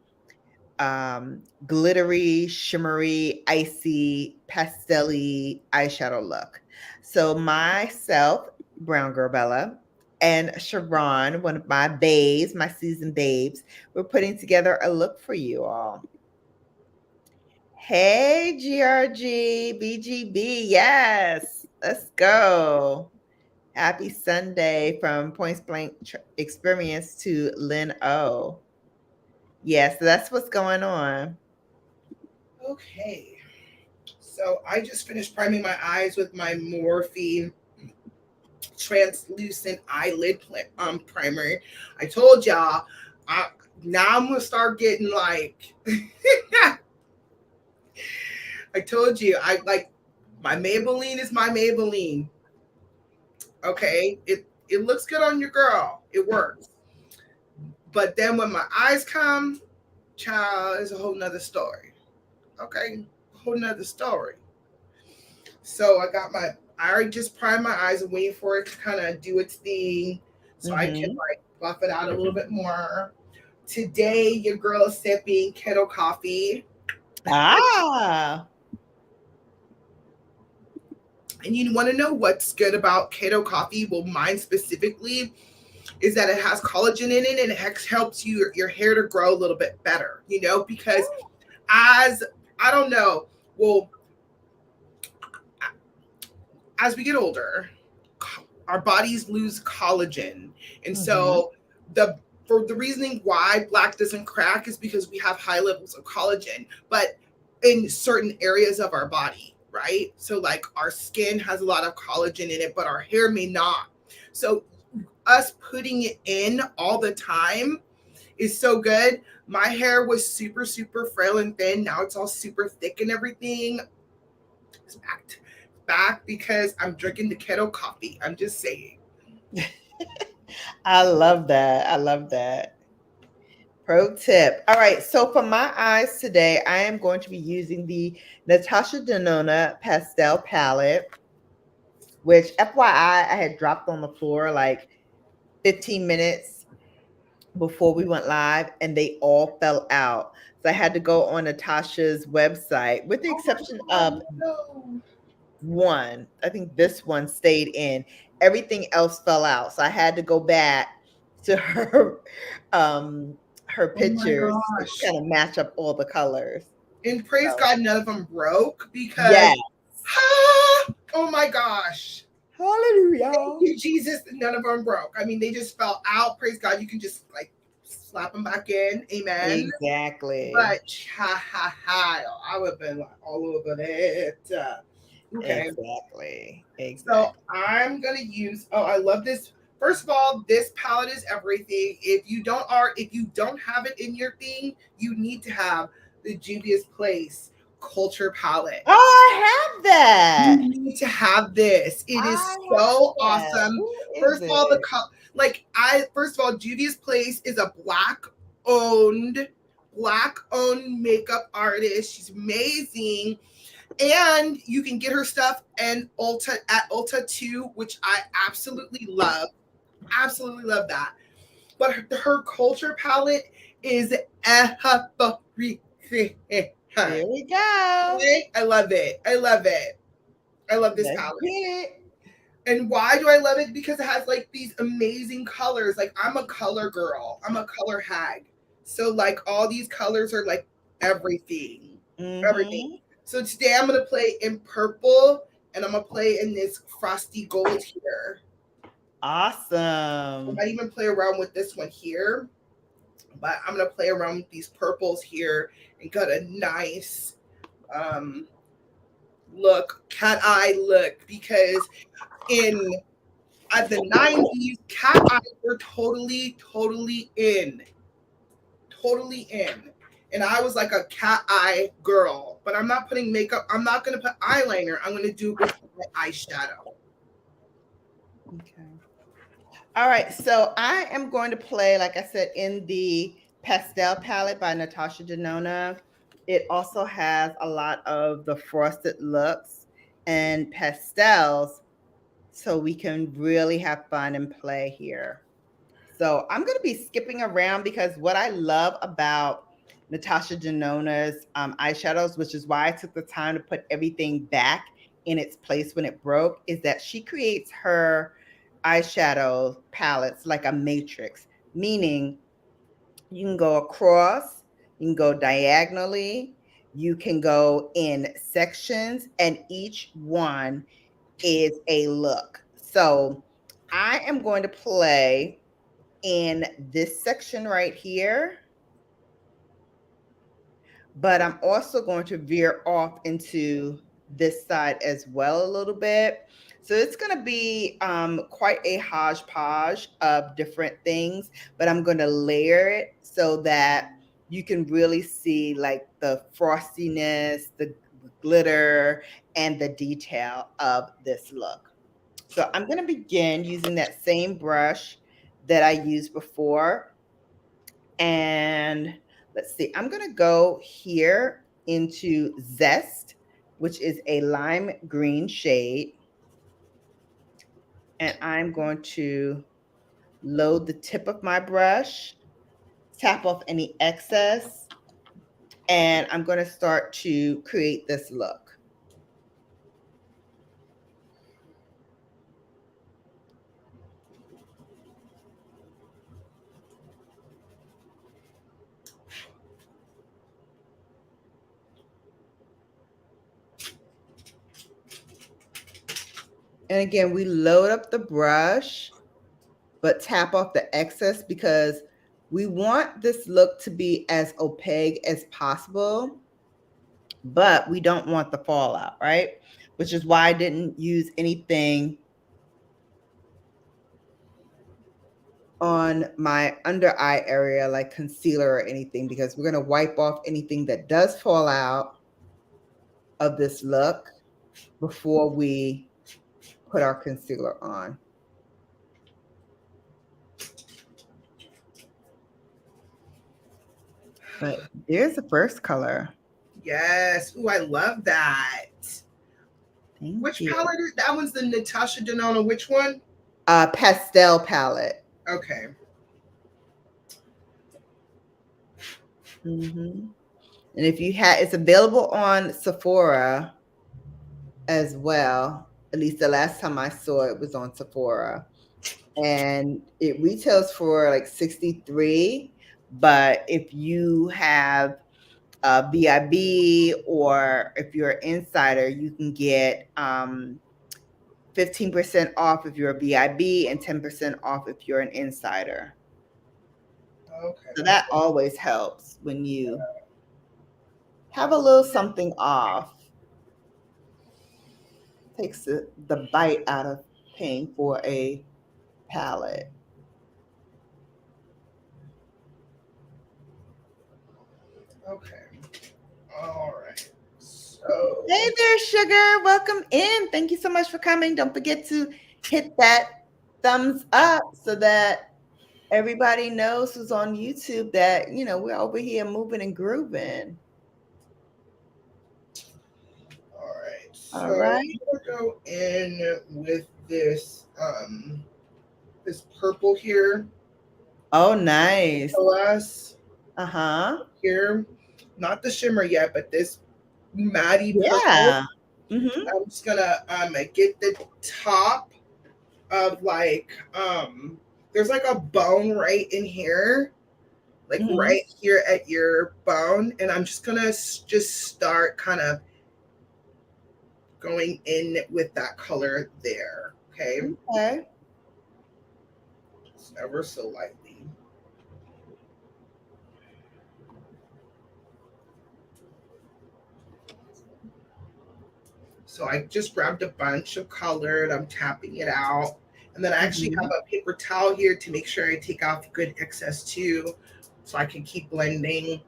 glittery, shimmery, icy, pastel-y eyeshadow look. So myself, Brown Girl Bella, and Sharon, one of my babes, my seasoned babes, we're putting together a look for you all. Hey, GRG, BGB, yes, let's go. Happy Sunday from Points Blank Experience to Lynn O. Yes, that's what's going on. Okay. So I just finished priming my eyes with my Morphe translucent primer. I told y'all, I, now I'm gonna start getting like I told you, I like my Maybelline is my Maybelline. Okay, it looks good on your girl. It works. But then when my eyes come, child, it's a whole nother story. Okay, whole nother story. So I already just primed my eyes and waiting for it to kind of do its thing, so I can Mm-hmm. like buff it out a little bit more. Today, your girl is sipping kettle coffee, Ah. and you want to know what's good about keto coffee? Well, mine specifically is that it has collagen in it, and it helps your hair to grow a little bit better. You know, because as I don't know, well, as we get older, our bodies lose collagen, and Mm-hmm. so the for the reasoning why black doesn't crack is because we have high levels of collagen, but in certain areas of our body, right? So like our skin has a lot of collagen in it, but our hair may not. So us putting it in all the time is so good. My hair was super frail and thin. Now it's all super thick and everything. It's back because I'm drinking the kettle coffee. I'm just saying. I love that. I love that. Pro tip. All right. So for my eyes today, I am going to be using the Natasha Denona Pastel Palette, which FYI, I had dropped on the floor like 15 minutes before we went live and they all fell out. So I had to go on Natasha's website, with the Oh my exception god, of no. one. I think this one stayed in. Everything else fell out. So I had to go back to um her Oh my pictures to gosh. kind of match up all the colors. And praise So God, none of them broke because, yes. oh my gosh. Thank Hallelujah. you, Jesus. None of them broke. I mean, they just fell out. Praise God. You can just like slap them back in. Amen. Exactly. But I would have been like all over it. Okay. Exactly. So Exactly. I'm gonna use. Oh, I love this. First of all, this palette is everything. If you don't have it in your thing, you need to have the Juvia's Place Culture Palette. Oh, I have You that. need to have this. It I is have so that. awesome. Where is First of all, it? first of all, Juvia's Place is a owned black owned makeup artist. She's amazing, and you can get her stuff and Ulta at Ulta too, which I absolutely love. Absolutely love that. But her culture palette is everything. There we go. I love it. I love it. I love this Let's palette. get it. And why do I love it? Because it has like these amazing colors. Like I'm a color girl. I'm a color hag. So like all these colors are like everything. Everything. Mm-hmm. So today I'm gonna play in purple and I'm gonna play in this frosty gold here. I Awesome. might even play around with this one here, but I'm gonna play around with these purples here and got a nice um look, cat eye look, because in at the 90s, cat eyes were totally in. Totally in. And I was like a cat eye girl. But I'm not putting makeup, I'm not gonna put eyeliner. I'm gonna do it with my eyeshadow. Okay. All right. So I am going to play, like I said, in the pastel palette by Natasha Denona. It also has a lot of the frosted looks and pastels, so we can really have fun and play here. So I'm going to be skipping around because what I love about Natasha Denona's eyeshadows, which is why I took the time to put everything back in its place when it broke, is that she creates her eyeshadow palettes like a matrix, meaning you can go across, you can go diagonally, you can go in sections, and each one is a look. So I am going to play in this section right here, but I'm also going to veer off into this side as well a little bit. So it's going to be quite a hodgepodge of different things, but I'm going to layer it so that you can really see like the frostiness, the glitter, and the detail of this look. So I'm going to begin using that same brush that I used before. And let's see, I'm going to go here into Zest, which is a lime green shade. And I'm going to load the tip of my brush, tap off any excess, and I'm going to start to create this look. And again, we load up the brush, but tap off the excess because we want this look to be as opaque as possible, but we don't want the fallout, right? Which is why I didn't use anything on my under eye area like concealer or anything, because we're going to wipe off anything that does fall out of this look before we put our concealer on. But there's the first color. Yes. Ooh, I love that. Thank Which you. palette is that? One's the Natasha Denona. Which one? Pastel palette. Okay. Mm-hmm. And if you had, it's available on Sephora as well. At least the last time I saw it was on Sephora. And it retails for like 63. But if you have a B.A.D. or if you're an insider, you can get 15% off if you're a B.A.D. and 10% off if you're an insider. Okay. So that always helps when you have a little something off. Takes the bite out of paying for a palette. Okay. All right. So. Hey there, sugar. Welcome in. Thank you so much for coming. Don't forget to hit that thumbs up so that everybody knows who's on YouTube that, you know, we're over here moving and grooving. All right. All So right. I'm gonna go in with this purple here. Oh, nice. OS Uh-huh. here. Not the shimmer yet, but this matty purple. Yeah. Mm-hmm. I'm just gonna get the top of like there's like a bone right in here, like Mm-hmm. right here at your bone, and I'm just gonna just start kind of going in with that color there. Okay, Okay. just ever so lightly. So I just grabbed a bunch of color and I'm tapping it out. And then I actually have Mm-hmm. a paper towel here to make sure I take off good excess too, so I can keep blending.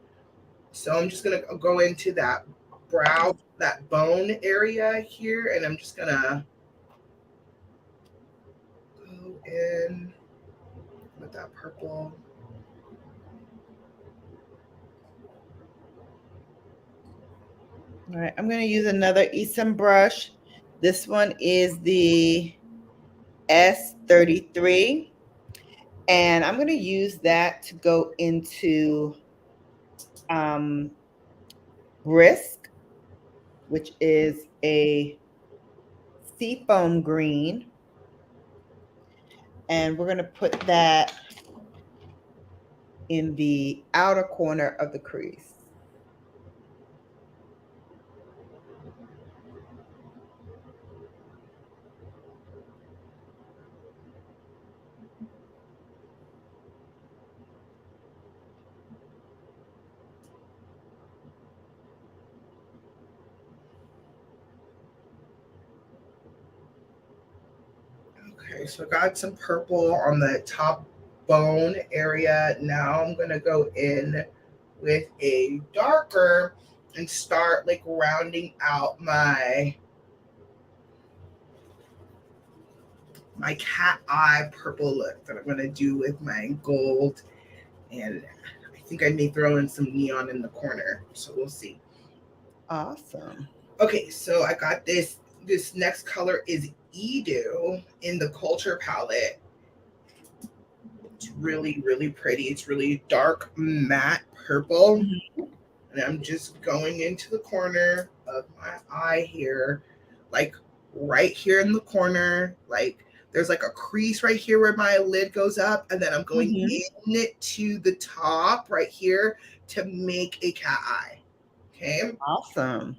So I'm just gonna go into that brow, that bone area here, and I'm just gonna go in with that purple. All right. I'm going to use another Esom brush. This one is the S33. And I'm going to use that to go into um, Brisk, which is a seafoam green. And we're going to put that in the outer corner of the crease. Okay, so I got some purple on the top bone area. Now I'm gonna go in with a darker and start like rounding out my cat eye purple look that I'm gonna do with my gold, and I think I may throw in some neon in the corner. So we'll see. Awesome. Okay, so I got this. This next color is Edu in the Culture palette. It's really, really pretty. It's really dark matte purple. Mhm. And I'm just going into the corner of my eye here, like right here in the corner. Like there's like a crease right here where my lid goes up, and then I'm going Mhm. in it to the top right here to make a cat eye. Okay. Awesome.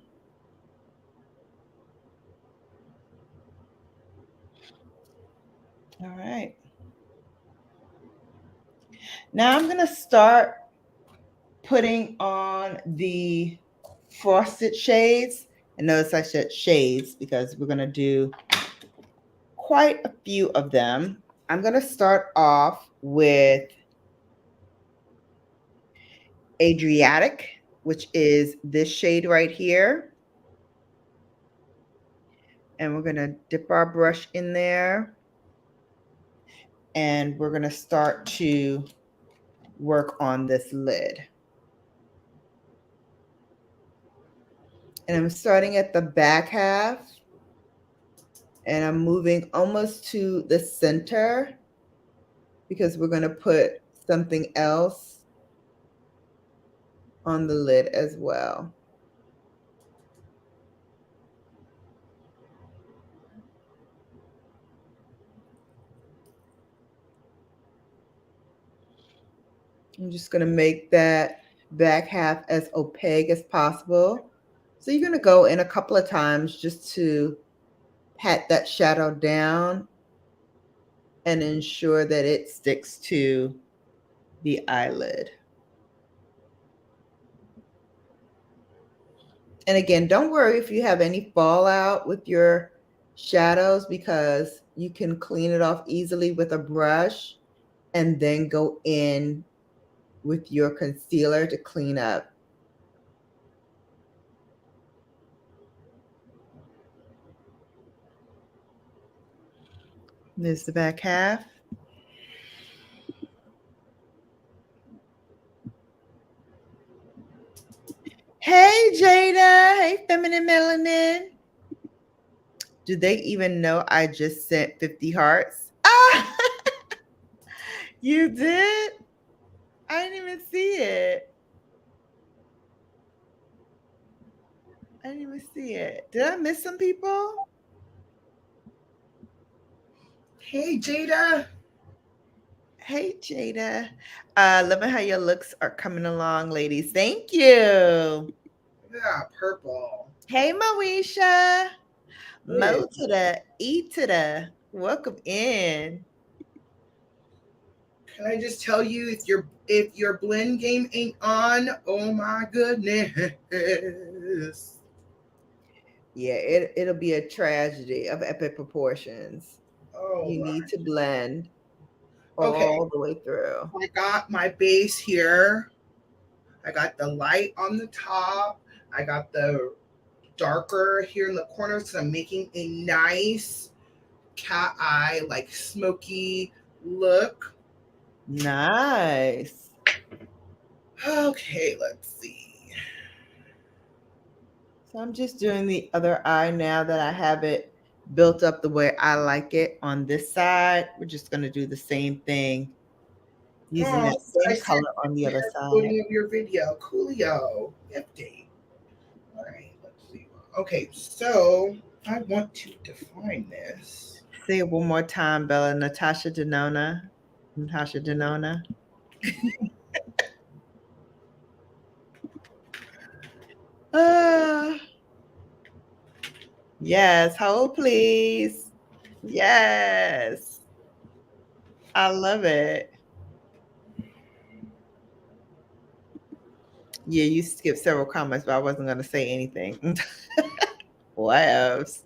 All right. Now I'm going to start putting on the frosted shades. And notice I said shades because we're going to do quite a few of them. I'm going to start off with Adriatic, which is this shade right here. And we're going to dip our brush in there. And we're going to start to work on this lid. And I'm starting at the back half. And I'm moving almost to the center because we're going to put something else on the lid as well. I'm just going to make that back half as opaque as possible. So you're going to go in a couple of times just to pat that shadow down and ensure that it sticks to the eyelid. And again, don't worry if you have any fallout with your shadows because you can clean it off easily with a brush and then go in with your concealer to clean up. There's the back half. Hey, Jada. Hey, Feminine Melanin. Do they even know I just sent 50 hearts? Ah, you did? I didn't even see it. I didn't even see it. Did I miss some people? Hey, Jada. Hey, Jada. Loving how your looks are coming along, ladies. Thank you. Yeah, purple. Hey, Moesha. Hey. Mo to the E to the. Welcome in. Can I just tell you, if your blend game ain't on, oh my goodness. Yeah, it'll be a tragedy of epic proportions. Oh You need to my. blend Okay, all the way through. I got my base here. I got the light on the top. I got the darker here in the corners. So I'm making a nice cat eye, like smoky look. Nice. Okay, let's see. So I'm just doing the other eye now that I have it built up the way I like it on this side. We're just going to do the same thing using Oh, that I same see color on the the other side. recording of your video. Coolio. Update. All right, let's see. Okay, so I want to define this. Say it one more time, Bella. Natasha Denona. Natasha Denona. Ah, yes. Hold, please. Yes. I love it. Yeah, you skipped several comments, but I wasn't going to say anything. What else?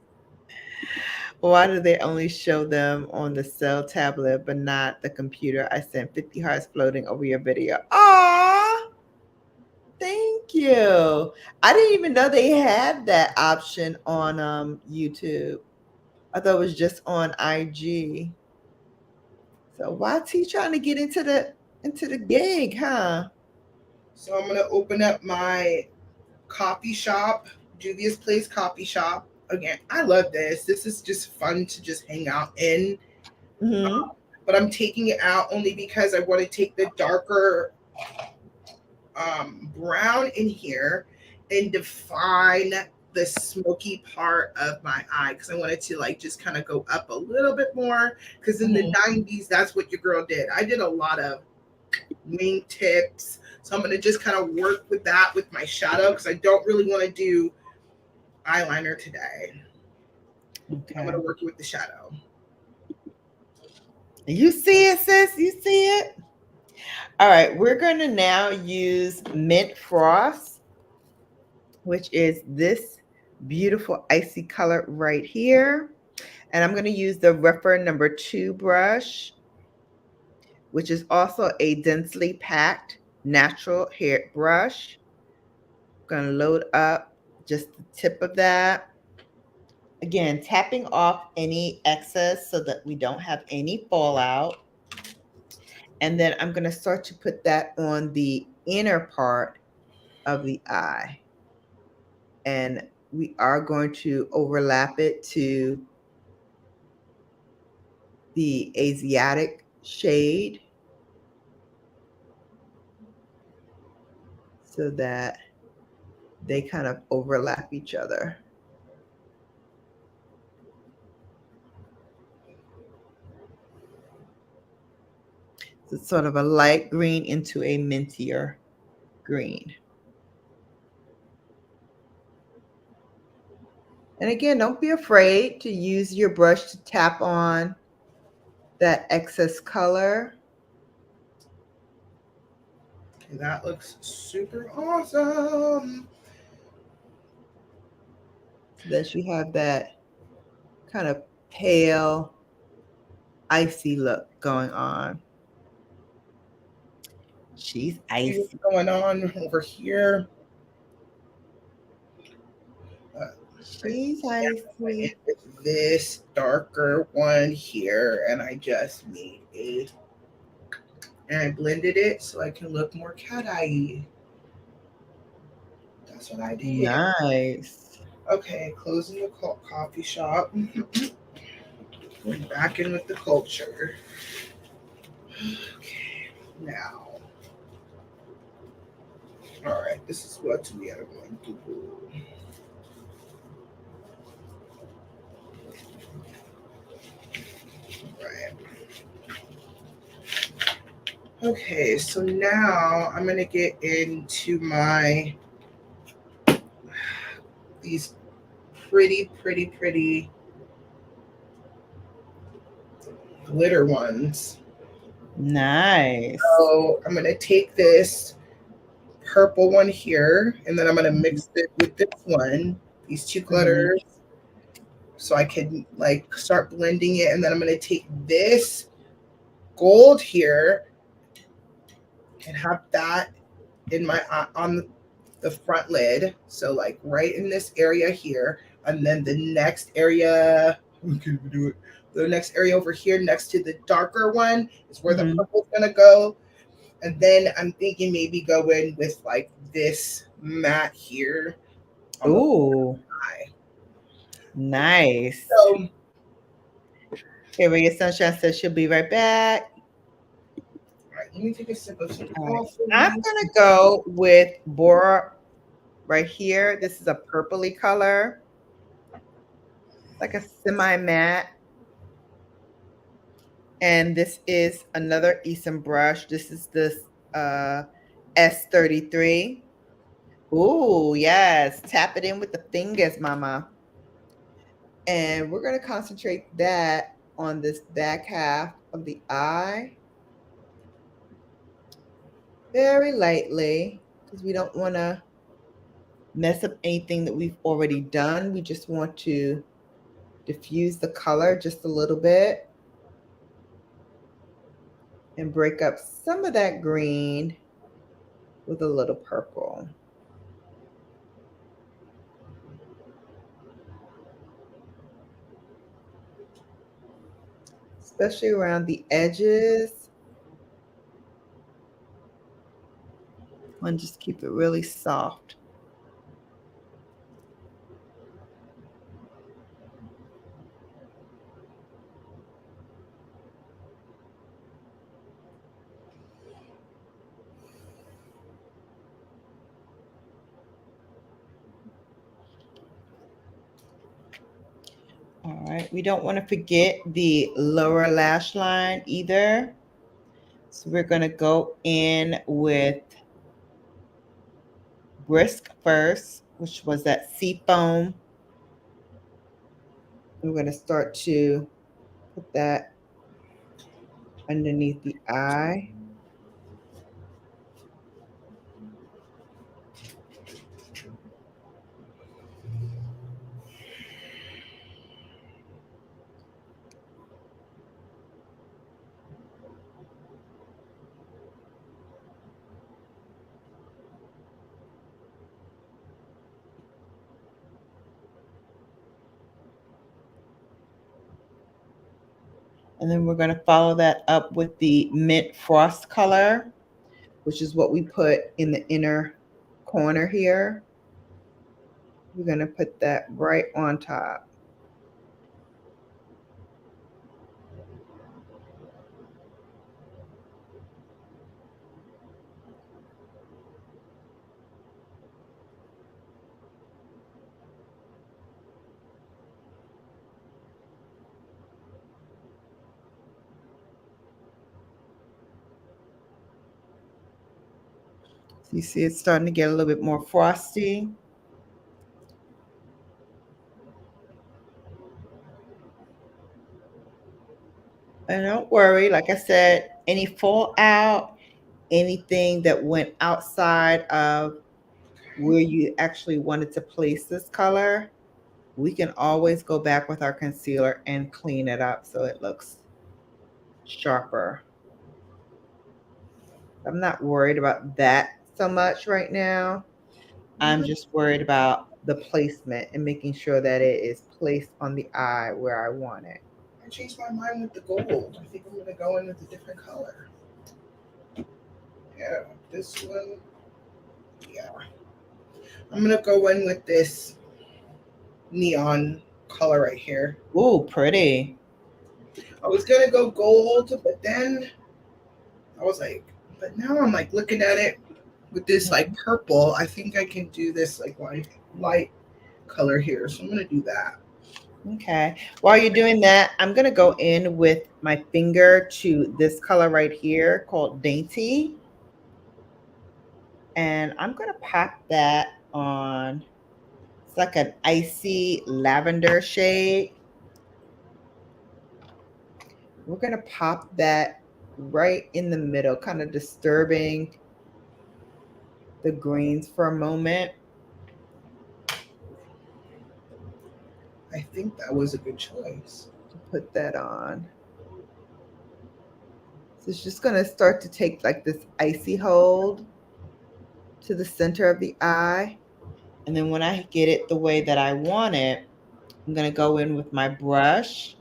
Why do they only show them on the cell tablet but not the computer? I sent 50 hearts floating over your video. Aw, thank you. I didn't even know they had that option on YouTube. I thought it was just on IG. So why is he trying to get into the gig, huh? So I'm gonna open up my coffee shop, Juvia's Place coffee shop. Again, I love this. This is just fun to just hang out in. Mm-hmm. But I'm taking it out only because I want to take the darker brown in here and define the smoky part of my eye because I wanted to like just kind of go up a little bit more because in the Mm-hmm. 90s that's what your girl did. I did a lot of wing tips, so I'm going to just kind of work with that with my shadow because I don't really want to do eyeliner today. I'm going Okay. to work with the shadow. You see it, sis? You see it? All right, we're going to now use Mint Frost, which is this beautiful icy color right here. And I'm going to use the Rephr number 2 brush, which is also a densely packed natural hair brush. I'm going to load up just the tip of that. Again, tapping off any excess so that we don't have any fallout. And then I'm going to start to put that on the inner part of the eye. And we are going to overlap it to the Asiatic shade so that they kind of overlap each other. So it's sort of a light green into a mintier green. And again, don't be afraid to use your brush to tap on that excess color. That looks super awesome. So that you have that kind of pale, icy look going on. She's See what's icy. going on over here. Uh, She's yeah, I went in icy. with this darker one here, and I just made a, and I blended it so I can look more cat eye. That's what I did. Nice. Okay, closing the coffee shop. Going back in with the culture. Okay, now. All right, this is what we are going to do. Right. Okay, so now I'm gonna get into my these pretty glitter ones. Nice. So I'm gonna take this purple one here, and then I'm gonna Mhm. mix it with this one, these two Mhm. glitters, so I can like start blending it. And then I'm gonna take this gold here and have that in my on the front lid. So like right in this area here, and then the next area. We can do it. The next area over here, next to the darker one, is where the Mhm. purple's gonna go. And then I'm thinking maybe go in with like this matte here on the Ooh, eye. nice. So, Here, Ray Sunshine says she'll be right back. all right, let me take a sip of some All right. I'm coffee. gonna go with Bora right here. This is a purpley color, like a semi-matte. And this is another Esom brush. This is this uh, S33. Ooh, yes. Tap it in with the fingers, mama. And we're going to concentrate that on this back half of the eye very lightly because we don't want to mess up anything that we've already done. We just want to diffuse the color just a little bit and break up some of that green with a little purple. Especially around the edges. And just keep it really soft. All right, we don't want to forget the lower lash line either. So we're going to go in with Brisk first, which was that seafoam. We're going to start to put that underneath the eye. And then we're going to follow that up with the mint frost color, which is what we put in the inner corner here. We're going to put that right on top. So you see it's starting to get a little bit more frosty. And don't worry, like I said, any fallout, anything that went outside of where you actually wanted to place this color, we can always go back with our concealer and clean it up so it looks sharper. I'm not worried about that so much right now. I'm just worried about the placement and making sure that it is placed on the eye where I want it. I changed my mind with the gold. I think I'm going to go in with a different color. Yeah, this one. Yeah. I'm going to go in with this neon color right here. Ooh, pretty. I was going to go gold, but then I was like, but now I'm like looking at it with this like purple. I think I can do this like light color here. So I'm going to do that. Okay. While you're doing that, I'm going to go in with my finger to this color right here called Dainty. And I'm going to pop that on. It's like an icy lavender shade. We're going to pop that right in the middle, kind of disturbing the greens for a moment. I think that was a good choice to put that on. So it's just going to start to take like this icy hold to the center of the eye. And then when I get it the way that I want it, I'm going to go in with my brush.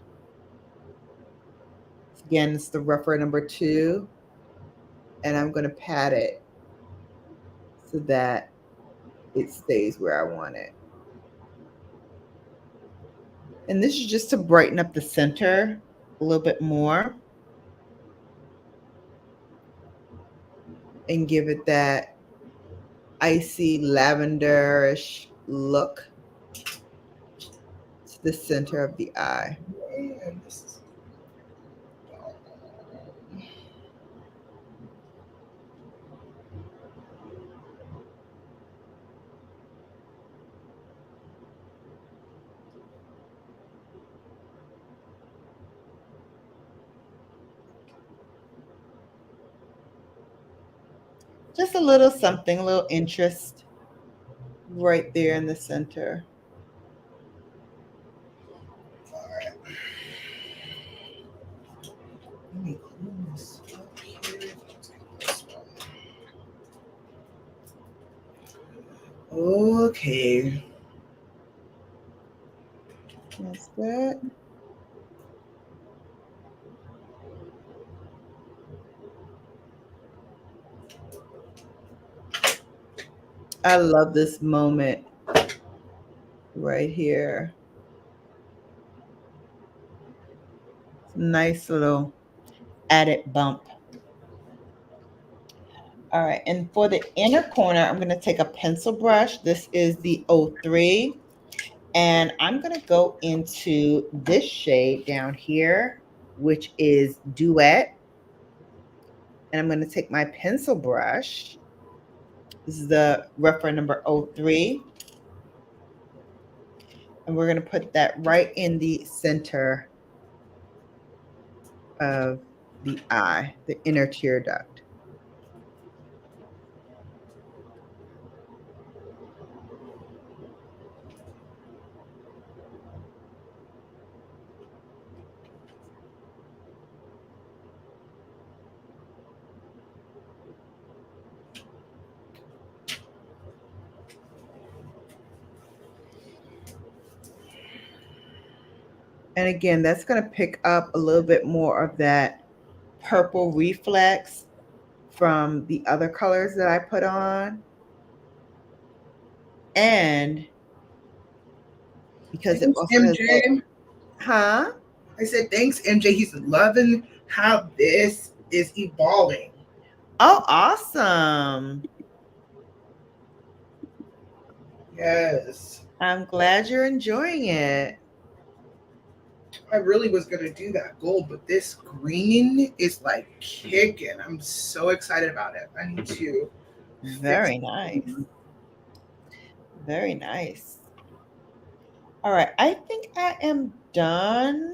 Again, it's the rougher number 2. And I'm going to pat it so that it stays where I want it. And this is just to brighten up the center a little bit more and give it that icy lavenderish look to the center of the eye. and this is Just a little something, a little interest right there in the center. Okay. That's good. I love this moment right here. Nice little added bump. All right, and for the inner corner, I'm going to take a pencil brush. This is the 03, and I'm going to go into this shade down here, which is Duet. And I'm going to take my pencil brush. This is the reference number 03. And we're going to put that right in the center of the eye, the inner tear duct. And again, that's going to pick up a little bit more of that purple reflex from the other colors that I put on. And because it Thanks, also has that, MJ. huh? I said thanks, MJ. He's loving how this is evolving. Oh, awesome. Yes. I'm glad you're enjoying it. I really was gonna do that gold, but this green is like kicking. I'm so excited about it. I need to fix Very nice. Very nice. All right, I think I am done.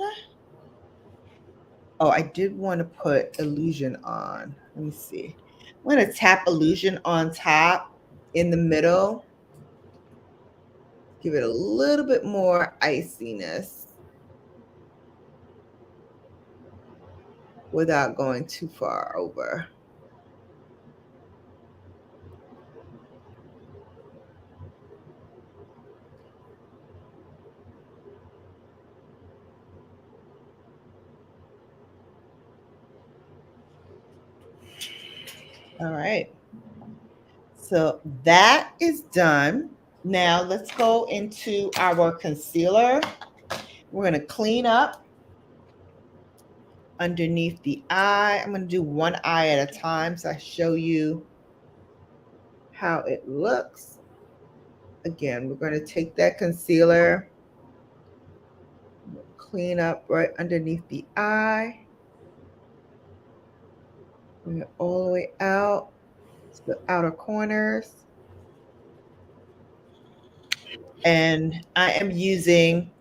Oh, I did want to put illusion on. Let me see. I'm going to tap illusion on top in the middle. Give it a little bit more iciness without going too far over. All right. So that is done. Now let's go into our concealer. We're going to clean up underneath the eye. I'm going to do one eye at a time so I show you how it looks. Again, we're going to take that concealer, clean up right underneath the eye, bring it all the way out to the outer corners. And I am using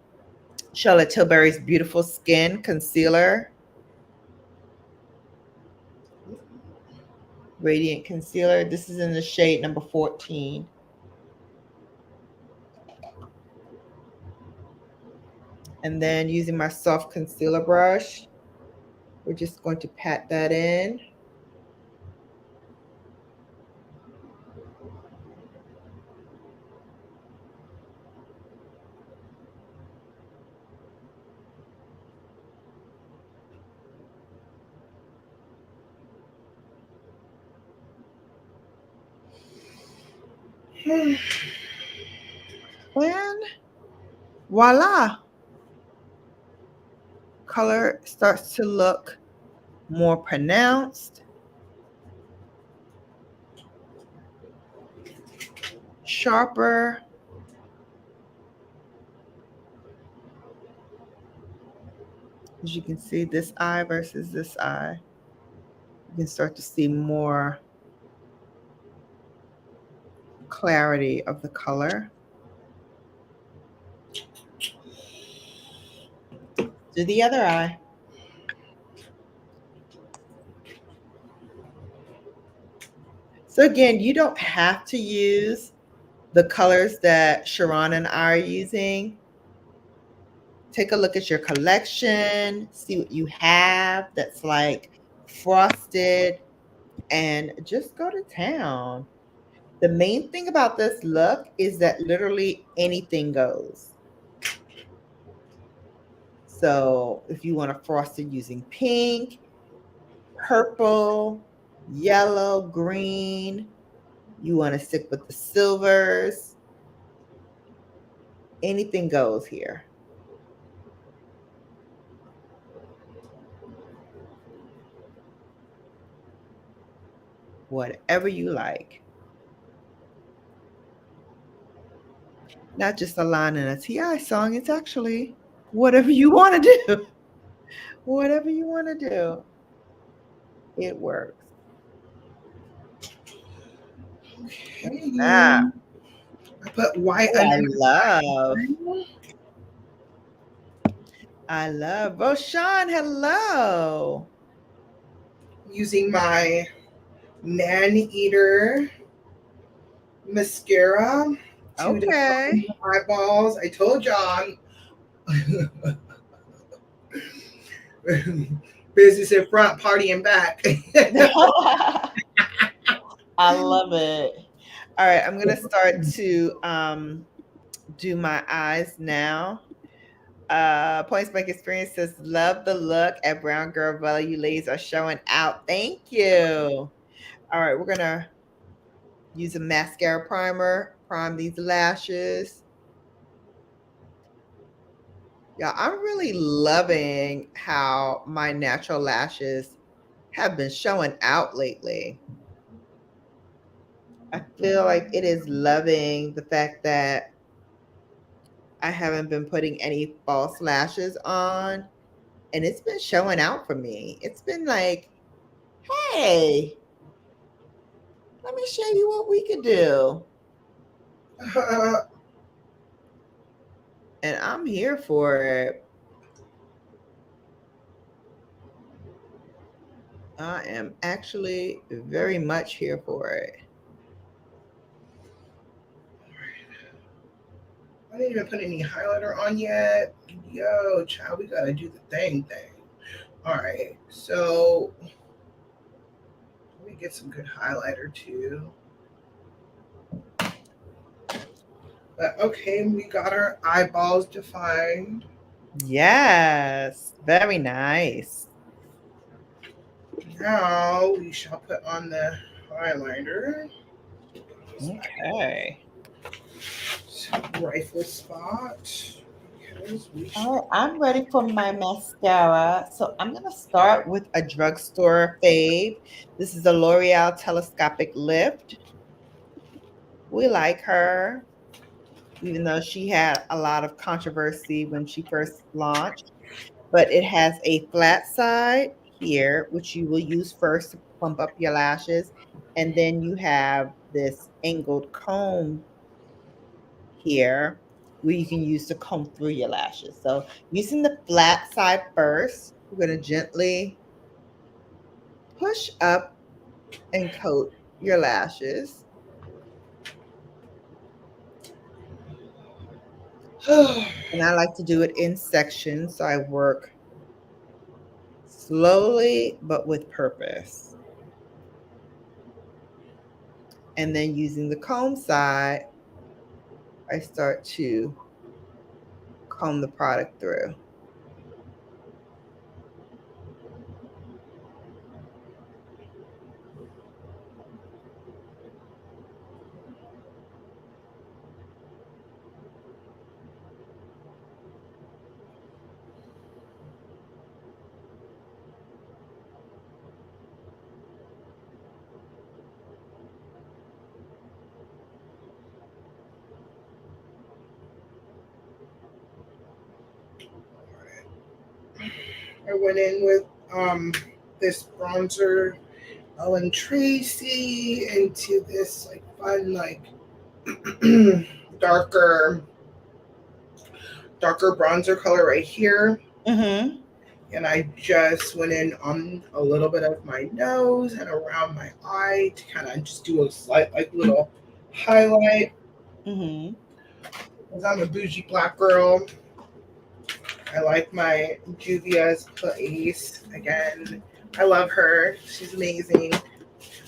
Charlotte Tilbury's Beautiful Skin Concealer, Radiant Concealer. This is in the shade number 14. And then using my soft concealer brush, we're just going to pat that in. And voila, color starts to look more pronounced, sharper. As you can see, this eye versus this eye, you can start to see more clarity of the color. Do the other eye. So again, you don't have to use the colors that Sharon and I are using. Take a look at your collection, see what you have that's like frosted, and just go to town. The main thing about this look is that literally anything goes. So if you want to frost it using pink, purple, yellow, green, you want to stick with the silvers, anything goes here. Whatever you like. Not just a line in a T.I. song, it's actually whatever you want to do. Whatever you want to do, it works. Okay. I put white Oh, under I love. Roshan, hello. using my Man Eater mascara to define Okay. the eyeballs. I told y'all business in front, party in back. I love it. All right, I'm gonna start to do my eyes now. Points Blank Experience says, love the look at BrownGirlBella. You ladies are showing out. Thank you. All right, we're gonna use a mascara primer, prime these lashes. Yeah, I'm really loving how my natural lashes have been showing out lately. I feel like it is loving the fact that I haven't been putting any false lashes on, and it's been showing out for me. It's been like, hey, let me show you what we could do. And I'm here for it. I am actually very much here for it. I didn't even put any highlighter on yet. Yo, child, we gotta do the thing. All right, so let me get some good highlighter too. But okay, we got our eyeballs defined. Yes, very nice. Now we shall put on the eyeliner. Okay. Rifle spot. All right, I'm ready for my mascara. So I'm going to start with a drugstore fave. This is a L'Oreal Telescopic Lift. We like her, even though she had a lot of controversy when she first launched. But it has a flat side here, which you will use first to plump up your lashes. And then you have this angled comb here where you can use to comb through your lashes. So using the flat side first, we're going to gently push up and coat your lashes. And I like to do it in sections, so I work slowly but with purpose. And then using the comb side, I start to comb the product through. I went in with this bronzer Ellen Tracy into this like fun like darker bronzer color right here. Mm-hmm. And I just went in on a little bit of my nose and around my eye to kind of just do a slight like little highlight. Mm-hmm. Because I'm a bougie black girl. I like my Juvia's Place again. I love her. She's amazing.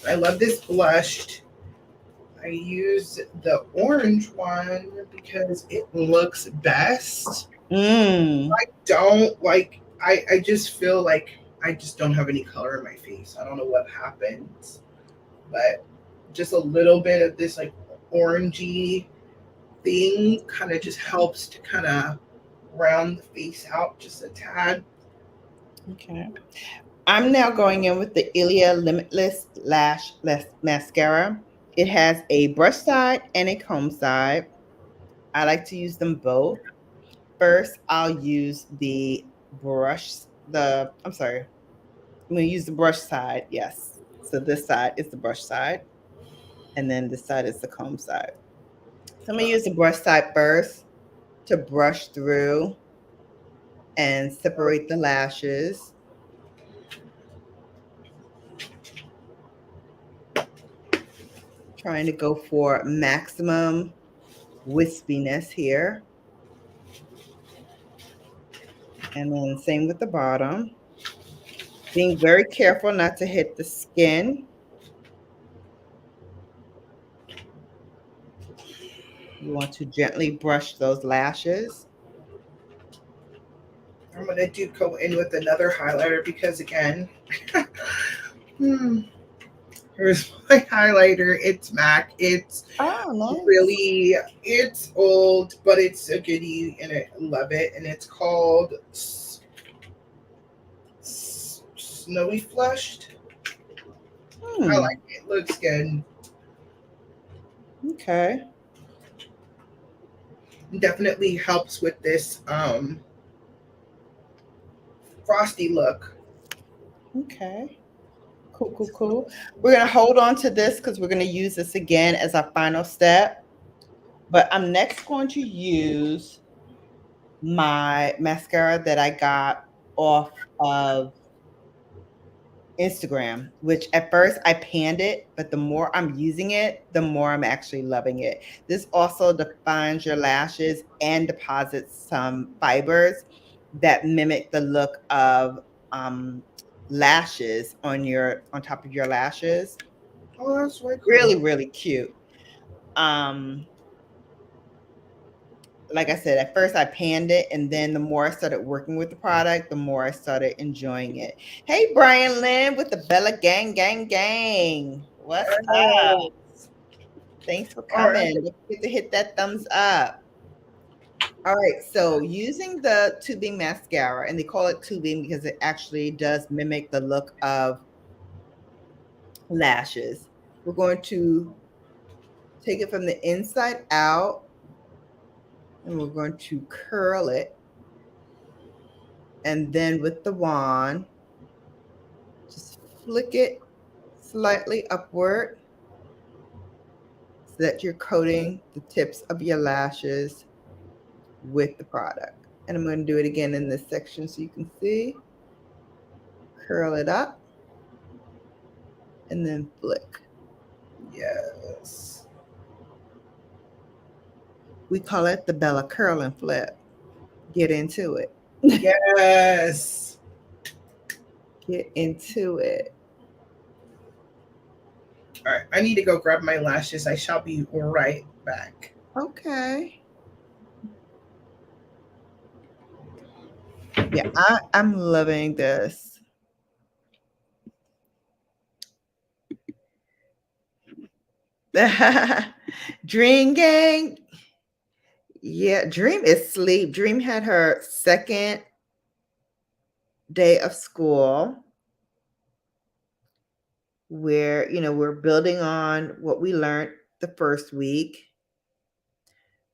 I love this blush. I use the orange one because it looks best. Mm. I don't like I just feel like I just don't have any color in my face. I don't know what happens. But just a little bit of this like orangey thing kind of just helps to kind of round the face out just a tad. Okay. I'm now going in with the Ilia Limitless Mascara. It has a brush side and a comb side. I like to use them both. First, I'll use the brush, I'm sorry, I'm going to use the brush side. Yes. So this side is the brush side, and then this side is the comb side. So I'm going to use the brush side first to brush through and separate the lashes. Trying to go for maximum wispiness here. And then same with the bottom. Being very careful not to hit the skin. You want to gently brush those lashes. I'm gonna do go in with another highlighter because again, here's my highlighter. It's MAC. It's Oh, nice. really it's old, but it's a goodie and I love it. And it's called Snowy Flushed. I Hmm. like it. Looks good. Okay. Definitely helps with this frosty look. Okay. Cool, cool, cool. We're going to hold on to this because we're going to use this again as our final step. But I'm next going to use my mascara that I got off of Instagram, which at first I panned it, but the more I'm using it, the more I'm actually loving it. This also defines your lashes and deposits some fibers that mimic the look of lashes on top of your lashes. Oh, that's really cool. Really, really cute. Um, like I said, at first I panned it, and then the more I started working with the product, the more I started enjoying it. Hey, Brian Lynn with the Bella Gang, Gang, Gang. What's up? Yes. Thanks for All right. coming. Don't forget to hit that thumbs up. All right, so using the tubing mascara, and they call it tubing because it actually does mimic the look of lashes. We're going to take it from the inside out, and we're going to curl it. And then with the wand, just flick it slightly upward so that you're coating the tips of your lashes with the product. And I'm going to do it again in this section so you can see. Curl it up and then flick. Yes. We call it the Bella curl and flip. Get into it. Yes. Get into it. All right. I need to go grab my lashes. I shall be right back. Okay. Yeah, I'm loving this. Dream Gang. Yeah, Dream is asleep. Dream had her second day of school where, we're building on what we learned the first week.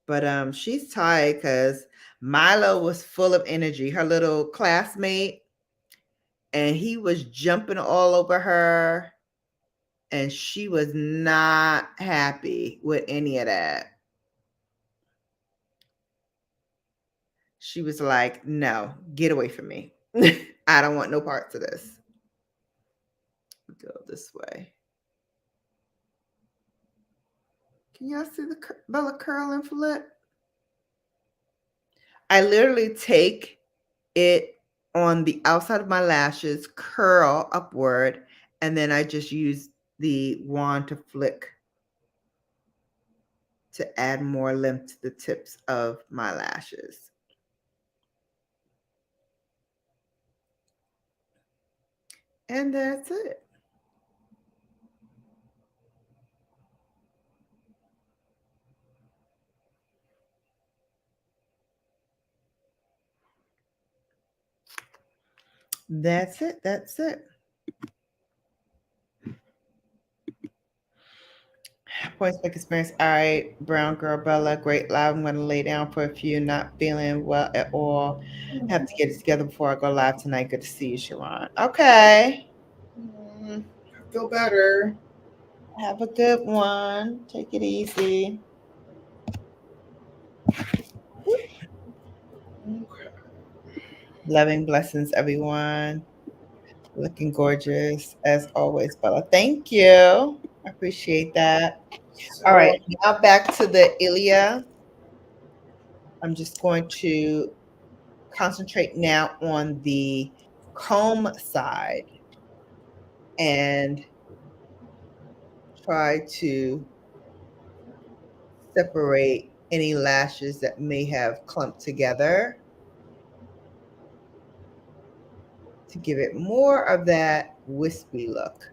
But she's tired because Milo was full of energy, her little classmate, and he was jumping all over her, and she was not happy with any of that. She was like, no, get away from me. I don't want no parts of this. Go this way. Can y'all see the Bella curl and flip? I literally take it on the outside of my lashes, curl upward, and then I just use the wand to flick to add more length to the tips of my lashes. And that's it. That's it. That's it. Point spec experience. All right, brown girl Bella, great live. I'm gonna lay down for a few, not feeling well at all. Have to get it together before I go live tonight. Good to see you, Sharon. Okay. I feel better. Have a good one. Take it easy. Okay. Loving blessings, everyone. Looking gorgeous as always, Bella. Thank you. I appreciate that. All right, So now back to the Ilia. I'm just going to concentrate now on the comb side and try to separate any lashes that may have clumped together to give it more of that wispy look.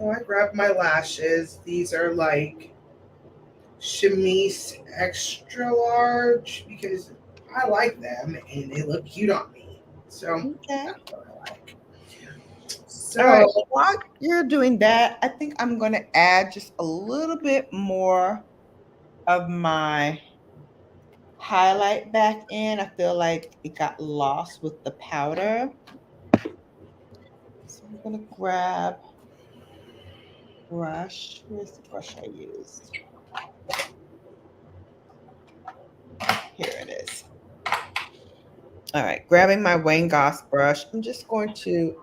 I grabbed my lashes. These are like chemise extra large because I like them and they look cute on me. So Okay. that's what I like. All right. So While you're doing that, I think I'm going to add just a little bit more of my highlight back in. I feel like it got lost with the powder. So I'm going to grab brush. Where's the brush I used? Here it is. All right, grabbing my Wayne Goss brush, I'm just going to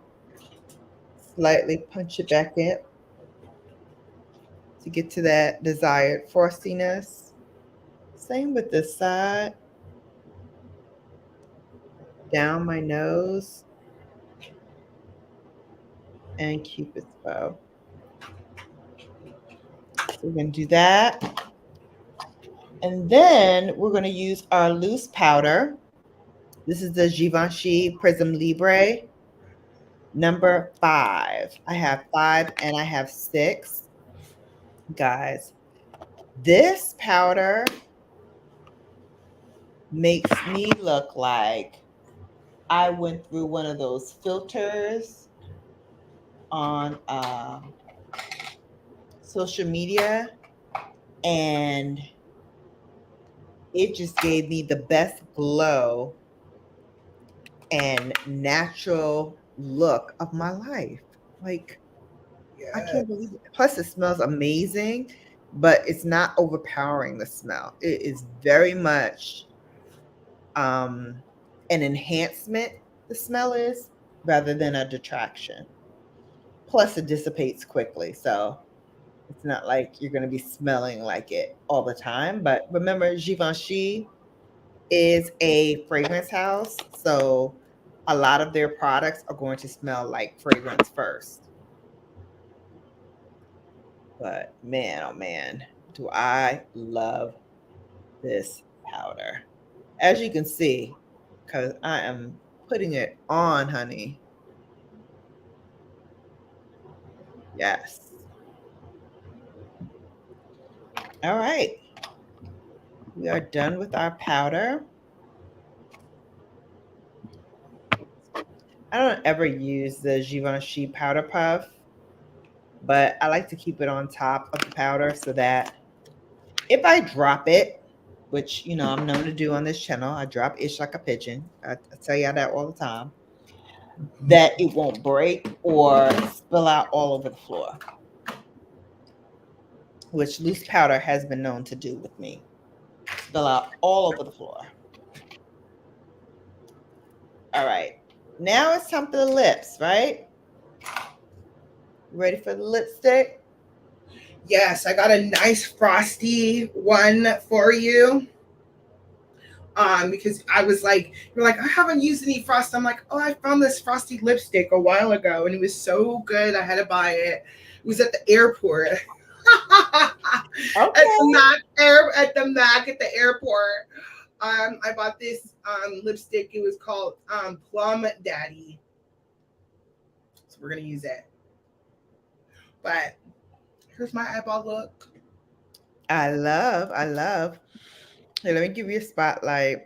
slightly punch it back in to get to that desired frostiness. Same with this side. Down my nose and Cupid's bow. So we're going to do that. And then we're going to use our loose powder. This is the Givenchy Prism Libre number 5. I have 5 and I have 6. Guys, this powder makes me look like I went through one of those filters on social media, and it just gave me the best glow and natural look of my life. Like, I can't believe it. Plus, it smells amazing, but it's not overpowering the smell. It is very much an enhancement, the smell is, rather than a detraction. Plus, it dissipates quickly. So, it's not like you're going to be smelling like it all the time. But remember, Givenchy is a fragrance house. So, a lot of their products are going to smell like fragrance first. But man, oh man, do I love this powder. As you can see, because I am putting it on, honey. Yes. All right. We are done with our powder. I don't ever use the Givenchy powder puff, but I like to keep it on top of the powder so that if I drop it, which I'm known to do on this channel, I drop ish like a pigeon. I tell y'all that all the time. That it won't break or spill out all over the floor. which loose powder has been known to do with me. Spill out all over the floor. All right. Now it's time for the lips, right? Ready for the lipstick? Yes, I got a nice frosty one for you. Because I was like, you're like, I haven't used any frost. I'm like, oh, I found this frosty lipstick a while ago and it was so good. I had to buy it. It was at the airport. Okay. At the Mac at the airport. I bought this lipstick. It was called Plum Daddy. So we're gonna use it. But here's my eyeball look. I love. Here, let me give you a spotlight.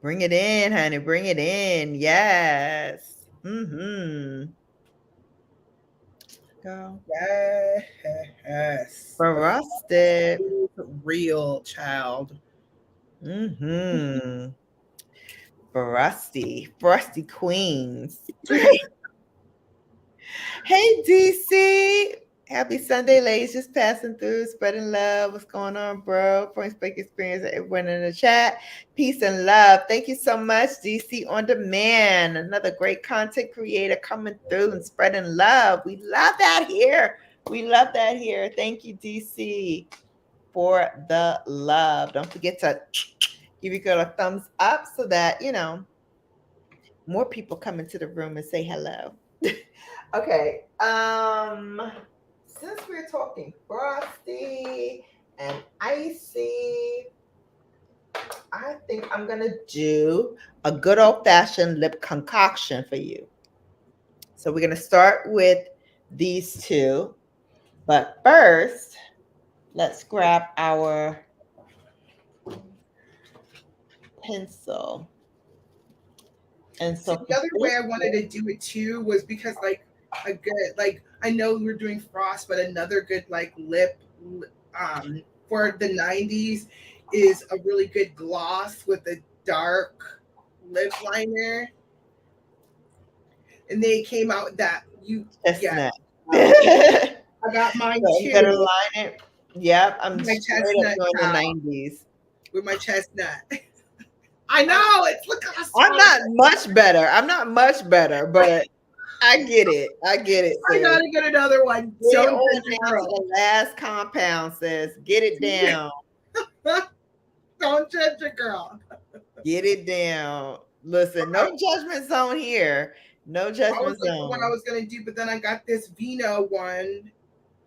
Bring it in, honey. Bring it in. Yes. Mm-hmm. Go. Yes. Frosted. Real child. Mm-hmm. Frosty Queens. Hey, DC. Happy Sunday, ladies. Just passing through, spreading love. What's going on, bro? Point Speak Experience, everyone in the chat. Peace and love. Thank you so much, DC On Demand. Another great content creator coming through and spreading love. We love that here. We love that here. Thank you, DC, for the love. Don't forget to give your girl a thumbs up so that, more people come into the room and say hello. Okay. Since we're talking frosty and icy, I think I'm gonna do a good old-fashioned lip concoction for you. So we're gonna start with these two, but first, let's grab our pencil. And So so the other way I wanted to do it too was because a good I know we were doing frost, but another good lip for the 90s is a really good gloss with a dark lip liner. And they came out with that chestnut. I got mine So I'm too. gonna line it. Yep, I'm My straight up chestnut doing the child 90s. with my chestnut. I know it's look how I'm not much better. I'm not much better, but I get it. I get it, I sis. gotta get another one. Get Don't on judge a down to girl. the last compound, sis. Get it down. Don't judge a girl. Get it down. Listen, no judgment zone here. No That was judgment like the one I zone. was gonna do, but then I got this Vino one,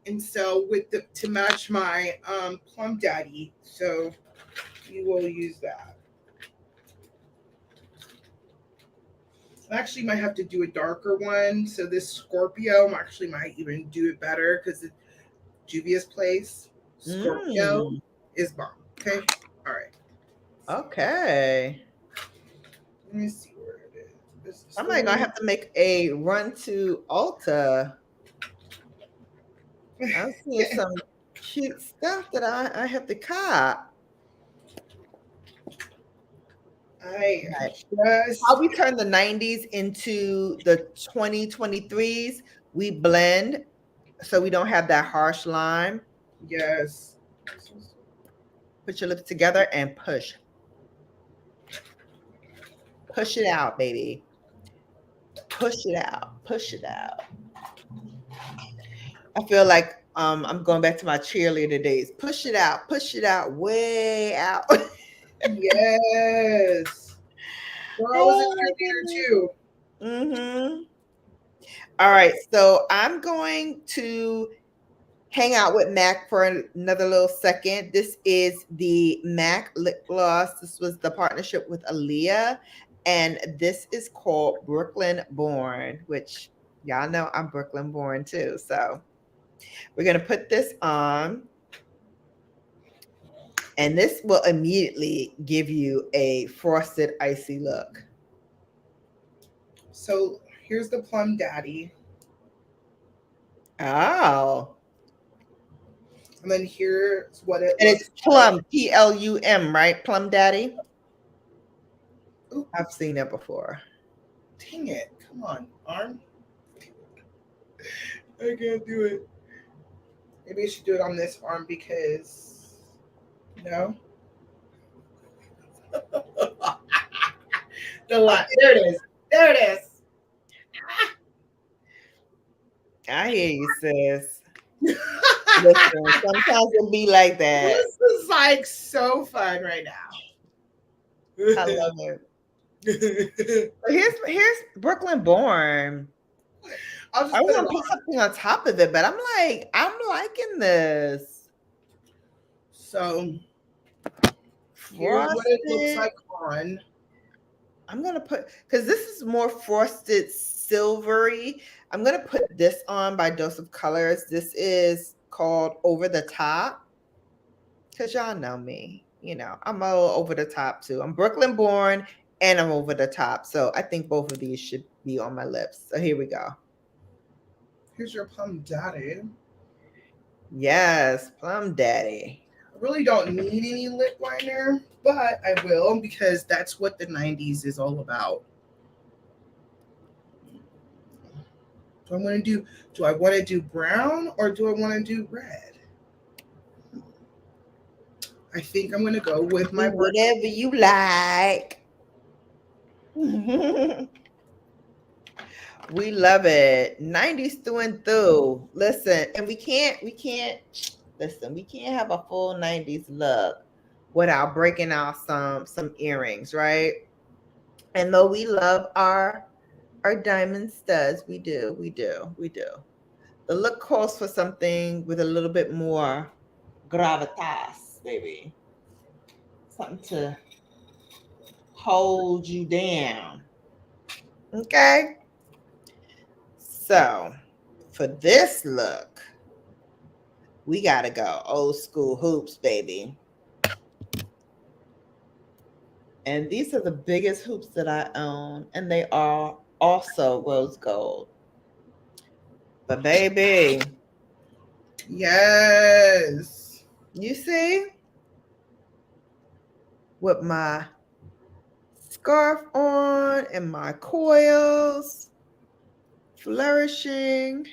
and so with the to match my Plum Daddy, so we will use that. I actually might have to do a darker one. So this Scorpio actually might even do it better because it's Juvia's Place Scorpio is bomb. Okay, all right. Okay. Let me see where it is. Somebody gonna have to make a run to Ulta. I'm seeing some cute stuff that I have to cop. I just How we turn the 90s into the 2023s, we blend so we don't have that harsh line. yes. Put your lips together and push. Push it out, baby. Push it out. Push it out. I feel like I'm going back to my cheerleader days. Push it out, way out. Yes. Well, I was a cheerleader too. Mm-hmm. All right, so I'm going to hang out with MAC for another little second. This is the MAC lip gloss. This was the partnership with Aaliyah, and this is called Brooklyn Born, which y'all know I'm Brooklyn Born too. So we're gonna put this on, and this will immediately give you a frosted icy look. So here's the Plum Daddy. Oh. And then here's what it And looks it's Plum, Plum, right? Plum Daddy. Ooh, I've seen it before. dang it. Come on, arm. I can't do it. Maybe I should do it on this arm because no. The line. There it is. There it is. I hear you, sis. Listen, sometimes it'll be like that. This is like so fun right I now. love it. But here's Brooklyn Born. I'll I just was put it gonna put on. something on top of it, but I'm liking this. So here's what it looks Frosted. like on. I'm gonna put because this is more frosted silvery. I'm gonna put this on by Dose of Colors. This is called Over the Top. Cause y'all know me. I'm a little over the top too. I'm Brooklyn born and I'm over the top. So I think both of these should be on my lips. So here we go. Here's your plum daddy. Yes, Plum Daddy. I really don't need any lip liner, but I will because that's what the 90s is all about. Do I want to do brown or do I want to do red? I think I'm going to go with my Do brown. whatever you like. We love it. 90s through and through. Listen, and we can't listen, we can't have a full 90s look without breaking out some earrings, right? And though we love our diamond studs, we do. The look calls for something with a little bit more gravitas, baby. Something to hold you down. Okay? So, for this look, we got to go old school hoops, baby. And these are the biggest hoops that I own, and they are also rose gold. But, baby, Yes. you see, with my scarf on and my coils, flourishing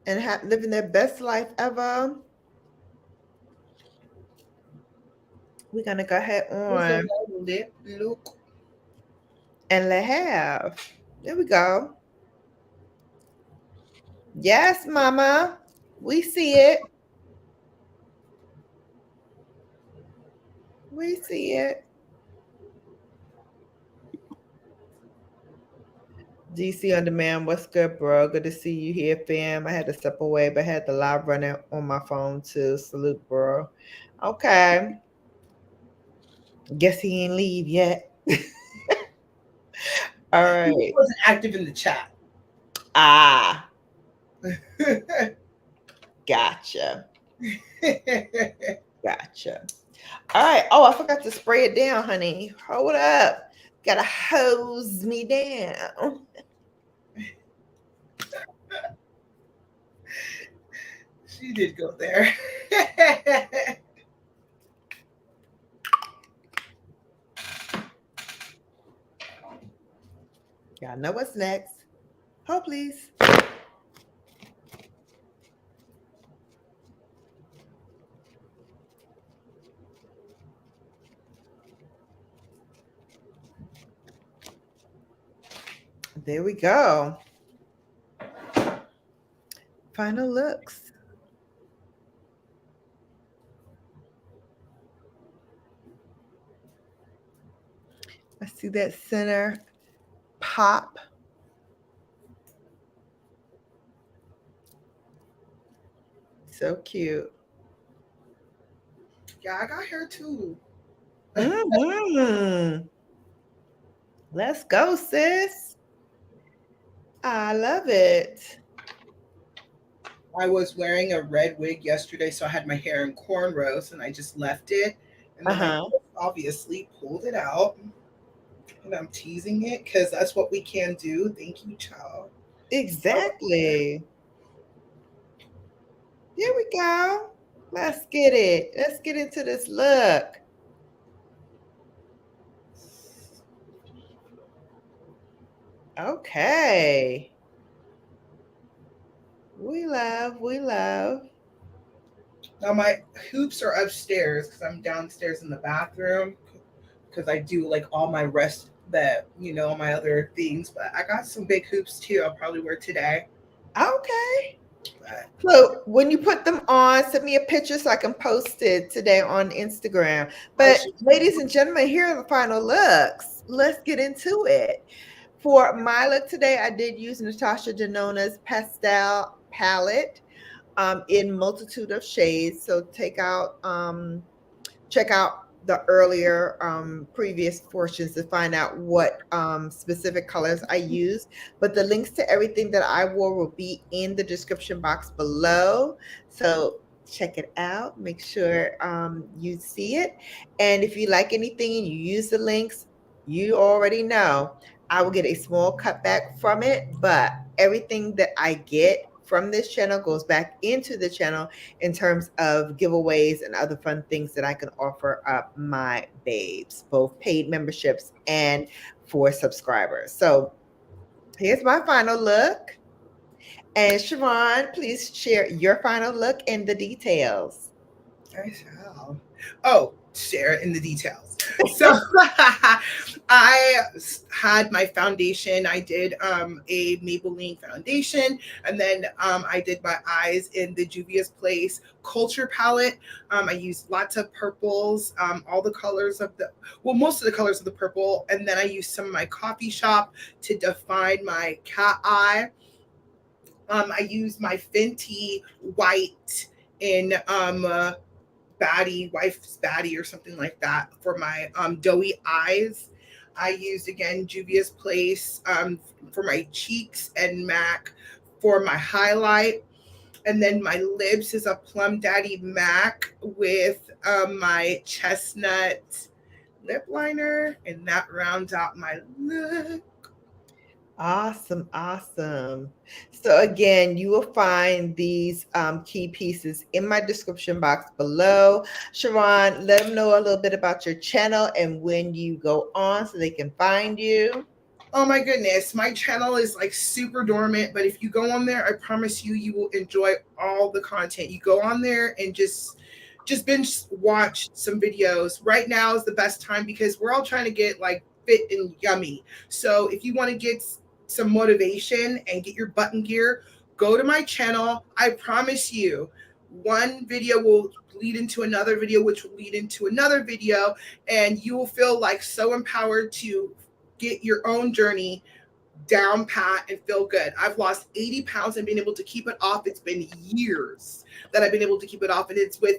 and living their best life ever, we're going to go ahead What's a on lip look? and let have. There we go. Yes, mama. We see it. We see it. DC on demand. What's good, bro? Good to see you here, fam. I had to step away, but I had the live running on my phone too. Salute, bro. Okay. Guess he ain't leave yet. All He right. wasn't active in the chat. Ah, gotcha. Gotcha. All right. Oh, I forgot to spray it down, honey. Hold up. Gotta hose me down. She did go there. Y'all know what's next. Hold, please. There we go. Final looks. I see that center pop. So cute. Yeah, I got hair too. Mm-hmm. Let's go, sis. I love it. I was wearing a red wig yesterday, so I had my hair in cornrows and I just left it. And then I Uh-huh. obviously pulled it out. And I'm teasing it because that's what we can do. Thank you, child. Exactly. Here we go. Let's get it. Let's get into this look. Okay. We love, we love. Now my hoops are upstairs because I'm downstairs in the bathroom because I do like all my rest that my other things. But I got some big hoops too. I'll probably wear today. Okay. But So when you put them on, send me a picture so I can post it today on Instagram. I But should. ladies and gentlemen, here are the final looks. Let's get into it. For my look today, I did use Natasha Denona's pastel palette in multitude of shades. So check out the earlier previous portions to find out what specific colors I use. But the links to everything that I wore will be in the description box below. So check it out. Make sure you see it. And if you like anything and you use the links, you already know I will get a small cutback from it. But everything that I get from this channel goes back into the channel in terms of giveaways and other fun things that I can offer up my babes, both paid memberships and for subscribers. So here's my final look. And Siobhan, please share your final look and the details. I shall. Oh, share in the details. So I had my foundation. I did a Maybelline foundation, and then I did my eyes in the Juvia's Place Culture palette. I used lots of purples, all the colors of most of the colors of the purple, and then I used some of my coffee shop to define my cat eye. I used my Fenty white in wife's baddie or something like that for my doughy eyes. I used again Juvia's Place for my cheeks and MAC for my highlight. And then my lips is a Plum Daddy MAC with my chestnut lip liner, and that rounds out my look. Awesome, awesome. So again, you will find these key pieces in my description box below. Sharon, let them know a little bit about your channel and when you go on so they can find you. Oh my goodness, my channel is like super dormant, but if you go on there, I promise you, you will enjoy all the content. You go on there and just binge watch some videos. Right now is the best time because we're all trying to get like fit and yummy. So if you want to get some motivation and get your button gear, go to my channel. I promise you, one video will lead into another video, which will lead into another video, and you will feel like so empowered to get your own journey down pat and feel good. I've lost 80 pounds and been able to keep it off. It's been years that I've been able to keep it off, and it's with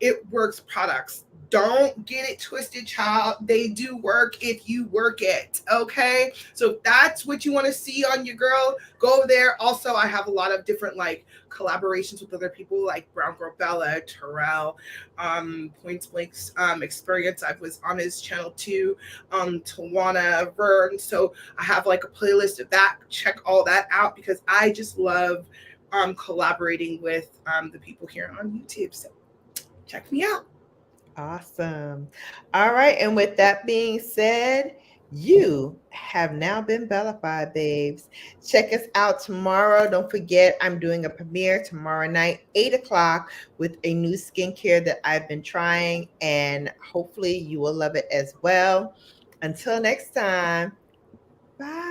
It Works products. Don't get it twisted, child. They do work if you work it. Okay. So if that's what you want to see on your girl, go there. Also, I have a lot of different like collaborations with other people like BrownGirlBella, Terrell, Points Blank's experience. I was on his channel too, Tawana, Vern. So I have like a playlist of that. Check all that out because I just love collaborating with the people here on YouTube. So check me out. Awesome. All right. And with that being said, you have now been Bellified, babes. Check us out tomorrow. Don't forget, I'm doing a premiere tomorrow night, 8 o'clock, with a new skincare that I've been trying, and hopefully you will love it as well. Until next time, bye.